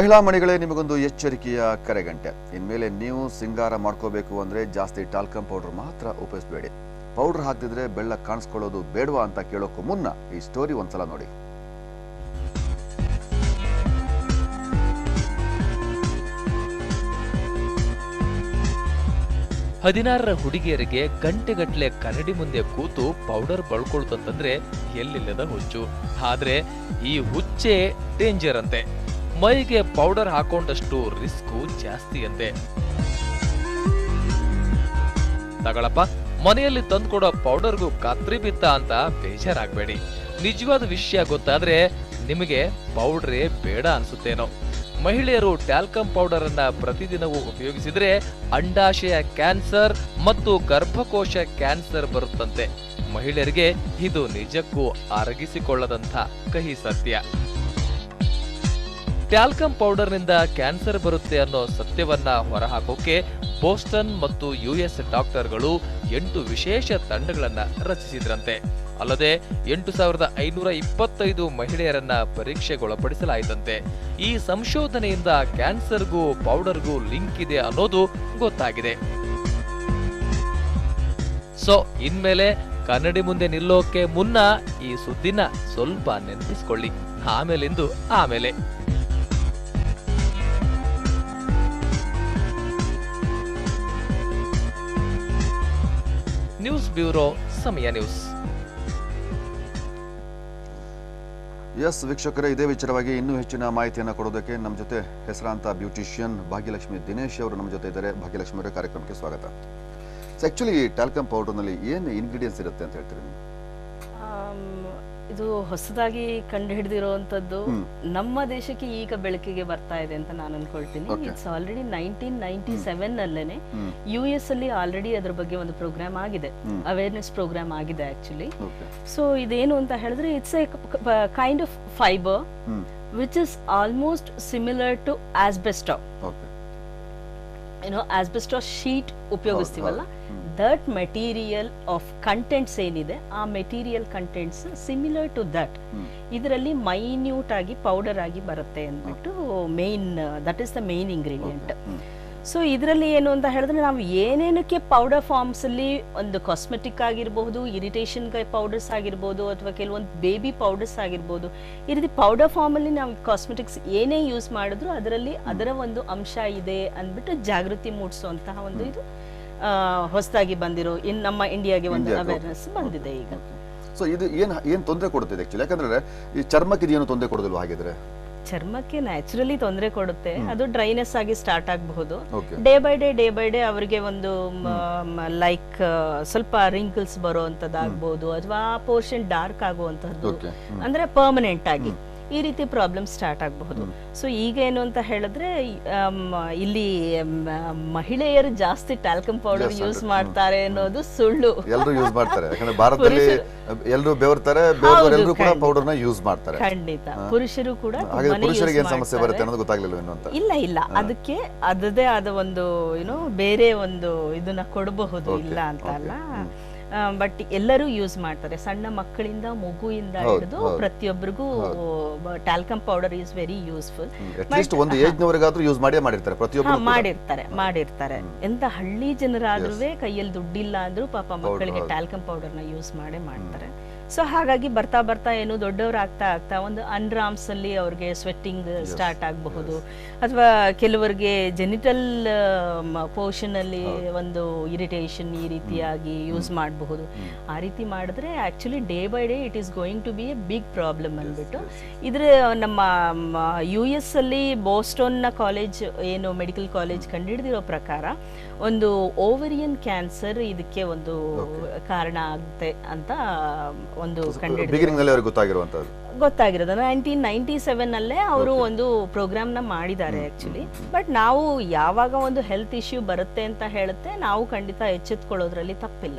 ಮಹಿಳಾ ಮಣಿಗಳೇ, ನಿಮಗೊಂದು ಎಚ್ಚರಿಕೆಯ ಕರೆಗಂಟೆ. ಇನ್ಮೇಲೆ ನೀವು ಸಿಂಗಾರ ಮಾಡ್ಕೋಬೇಕು ಅಂದ್ರೆ ಜಾಸ್ತಿ ಟಾಲ್ಕಮ್ ಪೌಡರ್ ಮಾತ್ರ ಉಪಯೋಗಿಸಬೇಡಿ. ಪೌಡರ್ ಹಾಕಿದ್ರೆ ಬೆಳ್ಳ ಕಾಣಿಸ್ಕೊಳ್ಳೋದು ಬೇಡವಾ ಅಂತ ಕೇಳೋಕ್ಕೂ ಮುನ್ನ ಈ ಸ್ಟೋರಿ ಒಂದ್ಸಲ ನೋಡಿ. ಹದಿನಾರರ ಹುಡುಗಿಯರಿಗೆ ಗಂಟೆಗಟ್ಟಲೆ ಕನ್ನಡಿ ಮುಂದೆ ಕೂತು ಪೌಡರ್ ಬಳ್ಕೊಳ್ತಂತಂದ್ರೆ ಎಲ್ಲಿಲ್ಲದ ಹುಚ್ಚು. ಆದ್ರೆ ಈ ಹುಚ್ಚೆ ಡೇಂಜರ್ ಅಂತೆ. ಮೈಗೆ ಪೌಡರ್ ಹಾಕೊಂಡಷ್ಟು ರಿಸ್ಕು ಜಾಸ್ತಿ ಅಂತೆ. ತಗಳಪ್ಪ, ಮನೆಯಲ್ಲಿ ತಂದ್ಕೊಡೋ ಪೌಡರ್ಗೂ ಕತ್ರಿ ಬಿತ್ತ ಅಂತ ಬೇಜಾರಾಗ್ಬೇಡಿ. ನಿಜವಾದ ವಿಷಯ ಗೊತ್ತಾದ್ರೆ ನಿಮಗೆ ಪೌಡ್ರೇ ಬೇಡ ಅನ್ಸುತ್ತೇನೋ. ಮಹಿಳೆಯರು ಟಾಲ್ಕಮ್ ಪೌಡರ್ ಅನ್ನ ಪ್ರತಿದಿನವೂ ಉಪಯೋಗಿಸಿದ್ರೆ ಅಂಡಾಶಯ ಕ್ಯಾನ್ಸರ್ ಮತ್ತು ಗರ್ಭಕೋಶ ಕ್ಯಾನ್ಸರ್ ಬರುತ್ತಂತೆ. ಮಹಿಳೆಯರಿಗೆ ಇದು ನಿಜಕ್ಕೂ ಅರಗಿಸಿಕೊಳ್ಳದಂಥ ಕಹಿ ಸತ್ಯ. ಟಾಲ್ಕಮ್ ಪೌಡರ್ನಿಂದ ಕ್ಯಾನ್ಸರ್ ಬರುತ್ತೆ ಅನ್ನೋ ಸತ್ಯವನ್ನ ಹೊರಹಾಕೋಕೆ ಬೋಸ್ಟನ್ ಮತ್ತು US ಡಾಕ್ಟರ್ಗಳು 8 ವಿಶೇಷ ತಂಡಗಳನ್ನ ರಚಿಸಿದ್ರಂತೆ. ಅಲ್ಲದೆ 8525 ಮಹಿಳೆಯರನ್ನ ಪರೀಕ್ಷೆಗೊಳಪಡಿಸಲಾಯಿತಂತೆ. ಈ ಸಂಶೋಧನೆಯಿಂದ ಕ್ಯಾನ್ಸರ್ಗೂ ಪೌಡರ್ಗೂ ಲಿಂಕ್ ಇದೆ ಅನ್ನೋದು ಗೊತ್ತಾಗಿದೆ. ಸೊ ಇನ್ಮೇಲೆ ಕನ್ನಡಿ ಮುಂದೆ ನಿಲ್ಲೋಕೆ ಮುನ್ನ ಈ ಸುದ್ದಿನ ಸ್ವಲ್ಪ ನೆನಪಿಸ್ಕೊಳ್ಳಿ. ಆಮೇಲಿಂದು ಆಮೇಲೆ. ನ್ಯೂಸ್ ಬ್ಯೂರೋ, ಸಮಯ ನ್ಯೂಸ್. ಎಸ್ ವೀಕ್ಷಕರೇ, ಇದೇ ವಿಚಾರವಾಗಿ ಇನ್ನೂ ಹೆಚ್ಚಿನ ಮಾಹಿತಿಯನ್ನು ಕೊಡೋದಕ್ಕೆ ನಮ್ಮ ಜೊತೆ ಹೆಸರಾಂತ ಬ್ಯೂಟಿಷಿಯನ್ ಭಾಗ್ಯಲಕ್ಷ್ಮಿ ದಿನೇಶ್ ಅವರು ನಮ್ಮ ಜೊತೆ ಇದ್ದಾರೆ. ಭಾಗ್ಯಲಕ್ಷ್ಮಿ ಅವರ ಕಾರ್ಯಕ್ರಮಕ್ಕೆ ಸ್ವಾಗತ. ಆಕ್ಚುಲಿ ಟಾಲ್ಕಮ್ ಪೌಡರ್ನಲ್ಲಿ ಏನು ಇಂಗ್ರೀಡಿಯೆಂಟ್ಸ್ ಇರುತ್ತೆ ಅಂತ ಹೇಳ್ತೀರಿ ನೀವು? ಇದು ಹೊಸದಾಗಿ ಕಂಡು ಹಿಡಿದಿರುವಂತದ್ದು ನಮ್ಮ ದೇಶಕ್ಕೆ ಈಗ ಬೆಳಕಿಗೆ ಬರ್ತಾ ಇದೆ ಅಂತ ನಾನು ಅನ್ಕೊಳ್ತೀನಿ. ಇಟ್ಸ್ ಆಲ್ರೆಡಿ 1997 ಅಲ್ಲೇನೆ US ಅಲ್ಲಿ ಆಲ್ರೆಡಿ ಅದ್ರ ಬಗ್ಗೆ ಒಂದು ಪ್ರೋಗ್ರಾಮ್ ಆಗಿದೆ, ಅವೇರ್ನೆಸ್ ಪ್ರೋಗ್ರಾಮ್ ಆಗಿದೆ ಆಕ್ಚುಲಿ. ಸೊ ಇದೇನು ಅಂತ ಹೇಳಿದ್ರೆ it's a kind of fibre which is almost similar to asbestos. Asbestos sheet ಉಪಯೋಗಿಸ್ತೀವಲ್ಲ, ದಟ್ ಮೆಟೀರಿಯಲ್ ಆಫ್ ಕಂಟೆಂಟ್ಸ್ ಏನಿದೆ, ಆ material contents similar to that ಇದರಲ್ಲಿ ಮೈನ್ಯೂಟ್ ಆಗಿ ಪೌಡರ್ ಆಗಿ ಬರುತ್ತೆ ಅಂದ್ಬಿಟ್ಟು main, that is the main ingredient. So ಇದರಲ್ಲಿ ಏನು ಅಂತ ಹೇಳಿದ್ರೆ ನಾವು ಏನೇನಕ್ಕೆ ಪೌಡರ್ ಫಾರ್ಮ್ಸ್ ಅಲ್ಲಿ ಒಂದು ಕಾಸ್ಮೆಟಿಕ್ ಆಗಿರಬಹುದು, ಇರಿಟೇಷನ್ ಪೌಡರ್ಸ್ ಆಗಿರ್ಬೋದು, ಅಥವಾ ಕೆಲವೊಂದು ಬೇಬಿ ಪೌಡರ್ಸ್ ಆಗಿರ್ಬೋದು, ಈ ರೀತಿ ಪೌಡರ್ ಫಾರ್ಮ್ ಅಲ್ಲಿ ನಾವು ಕಾಸ್ಮೆಟಿಕ್ಸ್ ಏನೇ ಯೂಸ್ ಮಾಡಿದ್ರು ಅದರಲ್ಲಿ ಅದರ ಒಂದು ಅಂಶ ಇದೆ ಅಂದ್ಬಿಟ್ಟು ಜಾಗೃತಿ ಮೂಡಿಸುವಂತಹ ಒಂದು ಇದು ಹೊಸದಾಗಿ ಬಂದಿರೋ ನಮ್ಮ ಇಂಡಿಯಾಗೆ ಒಂದು ಅವೇರ್ನೆಸ್ ಬಂದಿದೆ ಈಗ. ಸೊ ಇದು ಏನ್ ತೊಂದರೆ ಕೊಡುತ್ತೆ ಆಕ್ಚುಲಿ? ಯಾಕಂದ್ರೆ ಈ ಚರ್ಮಕ್ಕೆ ಏನು ತೊಂದರೆ ಕೊಡೋದಿಲ್ವಾ ಹಾಗಿದ್ರೆ? ಚರ್ಮಕ್ಕೆ ನ್ಯಾಚುರಲಿ ತೊಂದರೆ ಕೊಡುತ್ತೆ. ಅದು ಡ್ರೈನೆಸ್ ಆಗಿ ಸ್ಟಾರ್ಟ್ ಆಗಬಹುದು. ಡೇ ಬೈ ಡೇ ಅವರಿಗೆ ಒಂದು ಲೈಕ್ ಸ್ವಲ್ಪ ರಿಂಕಲ್ಸ್ ಬರುವಂತದ್ದಾಗಬಹುದು, ಅಥವಾ ಪೋರ್ಷನ್ ಡಾರ್ಕ್ ಆಗುವಂತದ್ದು, ಅಂದ್ರೆ ಪರ್ಮನೆಂಟ್ ಆಗಿ ಈ ರೀತಿ ಪ್ರಾಬ್ಲಮ್ ಸ್ಟಾರ್ಟ್ ಆಗಬಹುದು. ಸೊ ಈಗ ಏನು ಅಂತ ಹೇಳಿದ್ರೆ ಇಲ್ಲಿ ಮಹಿಳೆಯರು ಜಾಸ್ತಿ ಟಾಲ್ಕಮ್ ಪೌಡರ್ ಯೂಸ್ ಮಾಡ್ತಾರೆ ಅನ್ನೋದು ಸುಳ್ಳು. ಎಲ್ಲರೂ ಯೂಸ್ ಮಾಡ್ತಾರೆ, ಯಾಕಂದ್ರೆ ಭಾರತದಲ್ಲಿ ಎಲ್ಲರೂ ಬೆವರ್ತಾರೆ, ಬೆವರದವರೆಲ್ಲರೂ ಕೂಡ ಪೌಡರ್ ನ ಯೂಸ್ ಮಾಡ್ತಾರೆ. ಖಂಡಿತ ಪುರುಷರು ಕೂಡ ಪುರುಷರಿಗೆ ಏನು ಸಮಸ್ಯೆ ಬರುತ್ತೆ ಅನ್ನೋದು ಗೊತ್ತಾಗ್ಲಿಲ್ಲ ಇನ್ನು ಅಂತ. ಇಲ್ಲ ಅದಕ್ಕೆ ಅದದೇ ಆದ ಒಂದು ಬೇರೆ ಒಂದು ಇದನ್ನ ಕೊಡಬಹುದು, ಇಲ್ಲ ಅಂತ ಅಲ್ಲ. ಬಟ್ ಎಲ್ಲರೂ ಯೂಸ್ ಮಾಡ್ತಾರೆ, ಸಣ್ಣ ಮಕ್ಕಳಿಂದ ಮಗುವಿಂದ ಹಿಡಿದು ಪ್ರತಿಯೊಬ್ಬರಿಗೂ talcum powder is very useful. ಒಂದು ಏಜ್ ನವರೆಗಾದ್ರೂ ಯೂಸ್ ಮಾಡಿರ್ತಾರೆ, ಪ್ರತಿಯೊಬ್ಬರು ಮಾಡಿರ್ತಾರೆ. ಎಂತ ಹಳ್ಳಿ ಜನರಾದ್ರೂ ಕೈಯಲ್ಲಿ ದುಡ್ಡಿಲ್ಲ ಅಂದ್ರೂ ಪಾಪ ಮಕ್ಕಳಿಗೆ ಟಾಲ್ಕಮ್ ಪೌಡರ್ ನ ಯೂಸ್ ಮಾಡ್ತಾರೆ. ಸೊ ಹಾಗಾಗಿ ಬರ್ತಾ ಏನು ದೊಡ್ಡವ್ರು ಆಗ್ತಾ ಒಂದು ಅನ್ರಾಮ್ಸ್ ಅಲ್ಲಿ ಅವ್ರಿಗೆ ಸ್ವೆಟ್ಟಿಂಗ್ ಸ್ಟಾರ್ಟ್ ಆಗಬಹುದು, ಅಥವಾ ಕೆಲವರಿಗೆ ಜೆನಿಟಲ್ ಪೋರ್ಷನ್ ಅಲ್ಲಿ ಒಂದು ಇರಿಟೇಷನ್ ಈ ರೀತಿಯಾಗಿ ಯೂಸ್ ಮಾಡಬಹುದು. ಆ ರೀತಿ ಮಾಡಿದ್ರೆ actually day by day it is going to be a big problem ಅಂದ್ಬಿಟ್ಟು ಇದ್ರ ನಮ್ಮ US ಅಲ್ಲಿ ಬೋಸ್ಟನ್ ನ ಕಾಲೇಜ್ ಏನು ಮೆಡಿಕಲ್ ಕಾಲೇಜ್ ಕಂಡುಹಿಡಿದಿರೋ ಪ್ರಕಾರ ಒಂದು ಓವರಿಯನ್ ಕ್ಯಾನ್ಸರ್ ಇದಕ್ಕೆ ಒಂದು ಕಾರಣ ಆಗುತ್ತೆ ಅಂತ ಒಂದು ಗೊತ್ತಾಗಿರೋದು 1997 ಅಲ್ಲೇ ಅವರು ಒಂದು ಪ್ರೋಗ್ರಾಮ್ ನ ಮಾಡಿದ್ದಾರೆ ಆಕ್ಚುಲಿ. ಬಟ್ ನಾವು ಯಾವಾಗ ಒಂದು ಹೆಲ್ತ್ ಇಶ್ಯೂ ಬರುತ್ತೆ ಅಂತ ಹೇಳುತ್ತೆ, ನಾವು ಖಂಡಿತ ಎಚ್ಚೆತ್ಕೊಳ್ಳೋದ್ರಲ್ಲಿ ತಪ್ಪಿಲ್ಲ.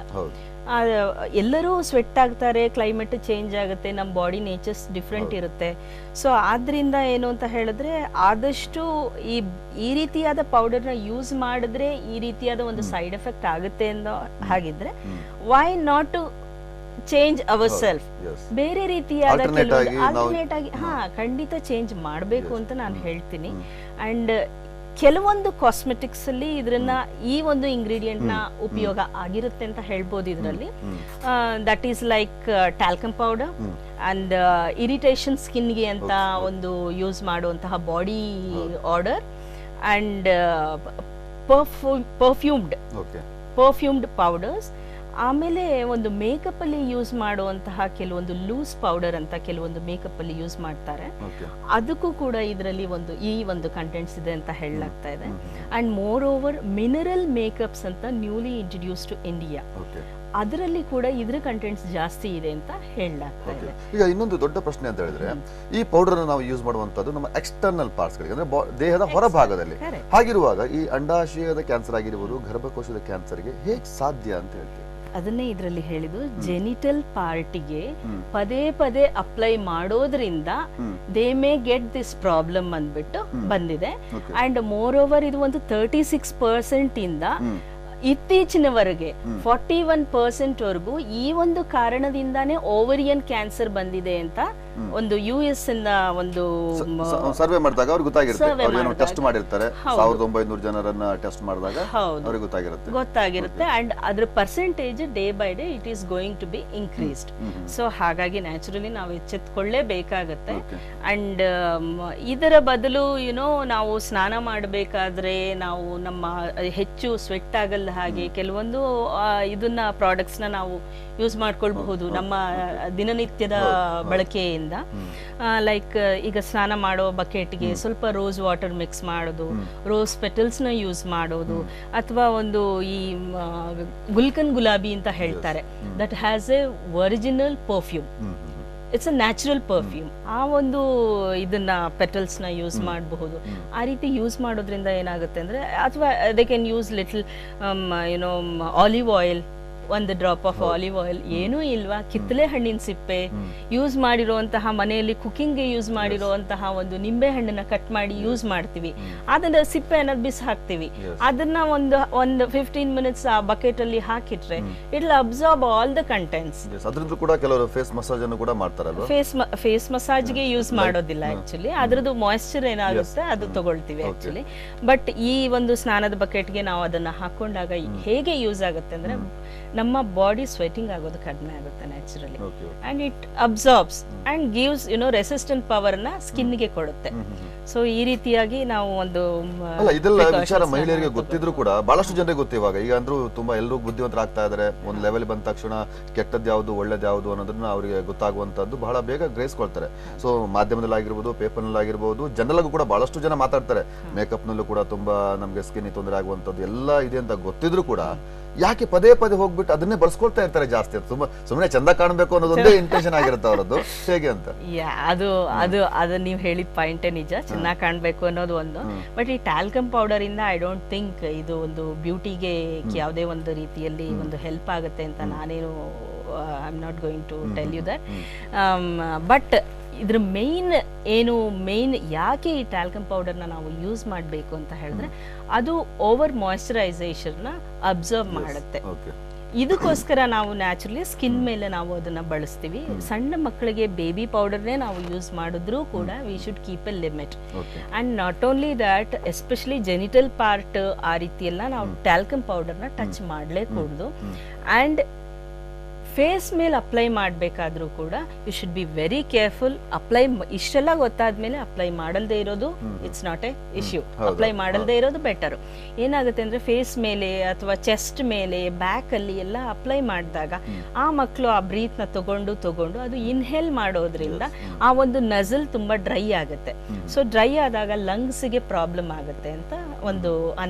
ಎಲ್ಲರೂ ಸ್ವೆಟ್ ಆಗ್ತಾರೆ, ಕ್ಲೈಮೇಟ್ ಚೇಂಜ್ ಆಗುತ್ತೆ, ನಮ್ಮ ಬಾಡಿ ನೇಚರ್ಸ್ ಡಿಫ್ರೆಂಟ್ ಇರುತ್ತೆ. ಸೊ ಆದ್ರಿಂದ ಏನು ಅಂತ ಹೇಳಿದ್ರೆ ಆದಷ್ಟು ಈ ರೀತಿಯಾದ ಪೌಡರ್ನ ಯೂಸ್ ಮಾಡಿದ್ರೆ ಈ ರೀತಿಯಾದ ಒಂದು ಸೈಡ್ ಎಫೆಕ್ಟ್ ಆಗುತ್ತೆ ಅನ್ನೋ ಹಾಗಿದ್ರೆ why not to change ourself, yes. ಬೇರೆ ರೀತಿಯಾದ Alternate ಆಗಿ ನಾವು- ಆಲ್ಟರ್ನೇಟ್ ಆಗಿ ಖಂಡಿತ ಚೇಂಜ್ ಮಾಡಬೇಕು ಅಂತ ನಾನು ಹೇಳ್ತೀನಿ. ಅಂಡ್ ಕೆಲವೊಂದು ಕಾಸ್ಮೆಟಿಕ್ಸ್ ಅಲ್ಲಿ ಇದನ್ನ ಈ ಒಂದು ಇಂಗ್ರೀಡಿಯೆಂಟ್ ನ ಉಪಯೋಗ ಆಗಿರುತ್ತೆ ಅಂತ ಹೇಳ್ಬೋದು ಇದರಲ್ಲಿ. That is like talcum powder and irritation ಸ್ಕಿನ್ಗೆ ಅಂತ ಒಂದು ಯೂಸ್ ಮಾಡುವಂತಹ body order and perfumed powders. ಆಮೇಲೆ ಒಂದು ಮೇಕಪ್ ಅಲ್ಲಿ ಯೂಸ್ ಮಾಡುವಂತಹ ಕೆಲವೊಂದು ಲೂಸ್ ಪೌಡರ್ ಅಂತ ಕೆಲವೊಂದು ಮೇಕಪ್ ಅಲ್ಲಿ ಯೂಸ್ ಮಾಡ್ತಾರೆ, ಅದಕ್ಕೂ ಕೂಡ ಇದರಲ್ಲಿ ಈ ಒಂದು ಕಂಟೆಂಟ್ಸ್ ಇದೆ ಅಂತ ಹೇಳಲಾಗ್ತಾ ಇದೆ. And more over mineral makeups ಅಂತ ನ್ಯೂಲಿ ಇಂಟ್ರೊಡ್ಯೂಸ್ ಟು ಇಂಡಿಯಾ, ಅದರಲ್ಲಿ ಕೂಡ ಇದ್ರ ಕಂಟೆಂಟ್ಸ್ ಜಾಸ್ತಿ ಇದೆ ಅಂತ ಹೇಳಲಾಗ್ತಾ ಇದೆ. ಈಗ ಇನ್ನೊಂದು ದೊಡ್ಡ ಪ್ರಶ್ನೆ ಅಂತ ಹೇಳಿದ್ರೆ, ಈ ಪೌಡರ್ ನಾವು ಯೂಸ್ ಮಾಡುವಂತದ್ದು ನಮ್ಮ ಎಕ್ಸ್ಟರ್ನಲ್ ಪಾರ್ಟ್ಸ್ ಗಳಿಗೆ, ಅಂದ್ರೆ ದೇಹದ ಹೊರಭಾಗದಲ್ಲಿ. ಹಾಗಿರುವಾಗ ಈ ಅಂಡಾಶಯದ ಕ್ಯಾನ್ಸರ್ ಆಗಿರ್ಬೋದು, ಗರ್ಭಕೋಶದ ಕ್ಯಾನ್ಸರ್ಗೆ ಹೇಗೆ ಸಾಧ್ಯ ಅಂತ ಹೇಳ್ತೀವಿ? ಅದನ್ನೇ ಇದರಲ್ಲಿ ಹೇಳಿದ್ದು, ಜೆನಿಟಲ್ ಪಾರ್ಟಿಗೆ ಪದೇ ಪದೇ ಅಪ್ಲೈ ಮಾಡೋದ್ರಿಂದ they may get this problem ಅಂದ್ಬಿಟ್ಟು ಬಂದಿದೆ. ಅಂಡ್ ಮೋರ್ ಓವರ್ ಇದು ಒಂದು 36% ಇಂದ ಇತ್ತೀಚಿನವರೆಗೆ 41% ವರೆಗೂ ಈ ಒಂದು ಕಾರಣದಿಂದಾನೇ ಓವರಿಯನ್ ಕ್ಯಾನ್ಸರ್ ಬಂದಿದೆ ಅಂತ ಒಂದು US ಇಂದ ಒಂದು ಸರ್ವೆ ಮಾಡಿದಾಗ ಅವ್ರಿಗೆ ಗೊತ್ತಾಗಿರುತ್ತೆ, ಟೆಸ್ಟ್ ಮಾಡಿರ್ತಾರೆ 1900 ಜನರನ್ನ ಟೆಸ್ಟ್ ಮಾಡಿದಾಗ ಅವ್ರಿಗೆ ಗೊತ್ತಾಗಿರುತ್ತೆ. ಅಂಡ್ ಅದ್ರ percentage day by day it is going to be increased. So ಹಾಗಾಗಿ ನ್ಯಾಚುರಲಿ ನಾವು ಎಚ್ಚೆತ್ಕೊಳ್ಳೇಬೇಕಾಗತ್ತೆ. ಅಂಡ್ ಇದರ ಬದಲು ನಾವು ಸ್ನಾನ ಮಾಡಬೇಕಾದ್ರೆ ನಾವು ನಮ್ಮ ಹೆಚ್ಚು ಸ್ವೆಟ್ ಆಗಲ್ಲ ಹಾಗೆ ಕೆಲವೊಂದು ಇದನ್ನ ಪ್ರಾಡಕ್ಟ್ಸ್ ನ ನಾವು ಯೂಸ್ ಮಾಡ್ಕೊಳ್ಬಹುದು ನಮ್ಮ ದಿನನಿತ್ಯದ ಬಳಕೆಯಿಂದ. ಲೈಕ್ ಈಗ ಸ್ನಾನ ಮಾಡೋ ಬಕೆಟ್ಗೆ ಸ್ವಲ್ಪ ರೋಸ್ ವಾಟರ್ ಮಿಕ್ಸ್ ಮಾಡೋದು, ರೋಸ್ ಪೆಟಲ್ಸ್ ನ ಯೂಸ್ ಮಾಡೋದು, ಅಥವಾ ಒಂದು ಈ ಗುಲ್ಕನ್ ಗುಲಾಬಿ ಅಂತ ಹೇಳ್ತಾರೆ, that has A original perfume, it's a natural perfume. ಆ ಒಂದು ಇದನ್ನ ಪೆಟಲ್ಸ್ ನ ಯೂಸ್ ಮಾಡಬಹುದು. ಆ ರೀತಿ ಯೂಸ್ ಮಾಡೋದ್ರಿಂದ ಏನಾಗುತ್ತೆ ಅಂದ್ರೆ, ಅಥವಾ they can use little olive oil, ಒಂದು ಡ್ರಾಪ್ ಆಫ್ ಆಲಿವ್ ಆಯಿಲ್, ಏನೂ ಇಲ್ವಾ, ಕಿತ್ತಲೆ ಹಣ್ಣಿನ ಸಿಪ್ಪೆ ಯೂಸ್ ಮಾಡಿರುವಂತಹ, ಮನೆಯಲ್ಲಿ ಕುಕಿಂಗ್ಗೆ ಯೂಸ್ ಮಾಡಿರುವಂತಹ ಒಂದು ನಿಂಬೆ ಹಣ್ಣನ್ನ ಕಟ್ ಮಾಡಿ ಯೂಸ್ ಮಾಡ್ತೀವಿ, ಅದನ್ನ ಸಿಪ್ಪೆ ಅನ್ನೋದು ಬಿಸಿ ಹಾಕ್ತಿವಿ, ಅದನ್ನ ಒಂದು 15 ಮಿನಿಟ್ಸ್ ಆ ಬಕೆಟ್ ಅಲ್ಲಿ ಹಾಕಿಟ್ರೆ it will absorb all the contents. ಅದರಿಂದ ಕೂಡ ಕೆಲವರು ಫೇಸ್ ಮಸಾಜ್ ಅನ್ನು ಕೂಡ ಮಾಡ್ತಾರಲ್ವಾ? ಫೇಸ್ ಮಸಾಜ್ಗೆ ಯೂಸ್ ಮಾಡೋದಿಲ್ಲ ಆಕ್ಚುಲಿ, ಅದ್ರದ್ದು ಮಾಯಿಶ್ಚರ್ ಏನಾಗುತ್ತೆ ಅದು ತಗೊಳ್ತೀವಿ ಆಕ್ಚುಲಿ. ಬಟ್ ಈ ಒಂದು ಸ್ನಾನದ ಬಕೆಟ್ಗೆ ನಾವು ಅದನ್ನ ಹಾಕೊಂಡಾಗ ಹೇಗೆ ಯೂಸ್ ಆಗುತ್ತೆ ಅಂದ್ರೆ, ನಮ್ಮ ಬಾಡಿ ಸ್ವೆಟಿಂಗ್ ಆಗೋದು ಕಡಿಮೆ ಆಗುತ್ತೆ naturally, and it absorbs and gives resistant power ನ ಸ್ಕಿನ್ ಗೆ ಕೊಡುತ್ತೆ. ಸೊ ಈ ರೀತಿಯಾಗಿ ನಾವು ಒಂದು ಇದೆಲ್ಲ ವಿಚಾರ ಮಹಿಳೆಯರಿಗೆ ಗೊತ್ತಿದ್ರು ಕೂಡ ಬಹಳಷ್ಟು ಜನರಿಗೆ ಗೊತ್ತಿವಾಗ. ಈಗ ಅಂದ್ರೂ ತುಂಬಾ ಎಲ್ಲರೂ ಬುದ್ಧಿವಂತರಾಗ್ತಾ ಇದಾರೆ. ಒಂದು ಲೆವೆಲ್ ಬಂದ ತಕ್ಷಣ ಕೆಟ್ಟದ್ದು ಯಾವುದು ಒಳ್ಳೇದು ಯಾವುದು ಅನ್ನೋದನ್ನ ಅವರಿಗೆ ಗೊತ್ತಾಗುವಂತದ್ದು ಬಹಳ ಬೇಗ ಗ್ರಹಿಸ್ಕೊಳ್ತಾರೆ. ಸೊ ಮಾಧ್ಯಮದಲ್ಲಿ ಆಗಿರ್ಬೋದು, ಪೇಪರ್ ನಲ್ಲಿ ಆಗಿರ್ಬೋದು, ಜನರಿಗೂ ಕೂಡ ಬಹಳಷ್ಟು ಜನ ಮಾತಾಡ್ತಾರೆ. ಮೇಕಪ್ ನಲ್ಲೂ ಕೂಡ ತುಂಬಾ ನಮ್ಗೆ ಸ್ಕಿನ್ ತೊಂದರೆ ಆಗುವಂತದ್ದು ಎಲ್ಲ ಇದೆ ಅಂತ ಗೊತ್ತಿದ್ರು ಕೂಡ ಯಾಕೆ ಪದೇ ಪದೇ ಹೋಗ್ಬಿಟ್ಟು ಅದನ್ನೇ ಬಳಸ್ಕೊಳ್ತಾ ಇರ್ತಾರೆ ಜಾಸ್ತಿ. ತುಂಬಾ ಸುಮ್ಮನೆ ಚಂದ ಕಾಣಬೇಕು ಅನ್ನೋದೊಂದೇ ಇಂಟೆನ್ಷನ್ ಆಗಿರುತ್ತೆ ಅವರದ್ದು. ಹೇಗೆ ಅಂತ ಅದು ನೀವು ಹೇಳಿದ ಪಾಯಿಂಟೇ ನಿಜ, ಚೆನ್ನಾಗಿ ಕಾಣ್ಬೇಕು ಅನ್ನೋದು ಒಂದು. ಬಟ್ ಈ ಟ್ಯಾಲ್ಕಮ್ ಪೌಡರ್ ಇಂದ ಐ ಡೋಂಟ್ ಥಿಂಕ್ ಇದು ಒಂದು ಬ್ಯೂಟಿಗೆ ಯಾವುದೇ ಒಂದು ರೀತಿಯಲ್ಲಿ ಒಂದು ಹೆಲ್ಪ್ ಆಗುತ್ತೆ ಅಂತ ನಾನೇನು I am not going to tell you that. But ಇದ್ರ ಮೇನ್ ಯಾಕೆ ಈ ಟ್ಯಾಲ್ಕಮ್ ಪೌಡರ್ನ ನಾವು ಯೂಸ್ ಮಾಡಬೇಕು ಅಂತ ಹೇಳಿದ್ರೆ, ಅದು ಓವರ್ ಮಾಯಿಶ್ಚರೈಸೇಷನ್ ಅಬ್ಸರ್ವ್ ಮಾಡುತ್ತೆ. ಇದಕ್ಕೋಸ್ಕರ ನಾವು ನ್ಯಾಚುರಲಿ ಸ್ಕಿನ್ ಮೇಲೆ ನಾವು ಅದನ್ನ ಬಳಸ್ತೀವಿ. ಸಣ್ಣ ಮಕ್ಕಳಿಗೆ ಬೇಬಿ ಪೌಡರ್ನೇ ನಾವು ಯೂಸ್ ಮಾಡಿದ್ರೂ ಕೂಡ we should keep a limit. And not only that, especially genital part ಆ ರೀತಿ ಎಲ್ಲ ನಾವು ಟ್ಯಾಲ್ಕಮ್ ಪೌಡರ್ನ ಟಚ್ ಮಾಡಲೇಕೂಡದು. ಅಂಡ್ ಫೇಸ್ ಮೇಲೆ ಅಪ್ಲೈ ಮಾಡಬೇಕಾದ್ರೂ ಕೂಡ you should be very careful. ಇಷ್ಟೆಲ್ಲ ಗೊತ್ತಾದ್ಮೇಲೆ ಅಪ್ಲೈ ಮಾಡಲ್ದೇ ಇರೋದು it's not a issue. Apply ಮಾಡಲ್ದೇ ಇರೋದು ಬೆಟರ್. ಏನಾಗುತ್ತೆ ಅಂದ್ರೆ, ಫೇಸ್ ಮೇಲೆ ಅಥವಾ ಚೆಸ್ಟ್ ಮೇಲೆ, ಬ್ಯಾಕ್ ಅಲ್ಲಿ ಎಲ್ಲ ಅಪ್ಲೈ ಮಾಡಿದಾಗ ಆ ಮಕ್ಕಳು ಆ ಬ್ರೀತ್ ನ ತಗೊಂಡು ಅದು ಇನ್ಹೇಲ್ ಮಾಡೋದ್ರಿಂದ ಆ ಒಂದು ನಜಲ್ ತುಂಬಾ ಡ್ರೈ ಆಗುತ್ತೆ. ಸೊ ಡ್ರೈ ಆದಾಗ ಲಂಗ್ಸ್ ಗೆ ಪ್ರಾಬ್ಲಮ್ ಆಗುತ್ತೆ ಅಂತ ಒಂದು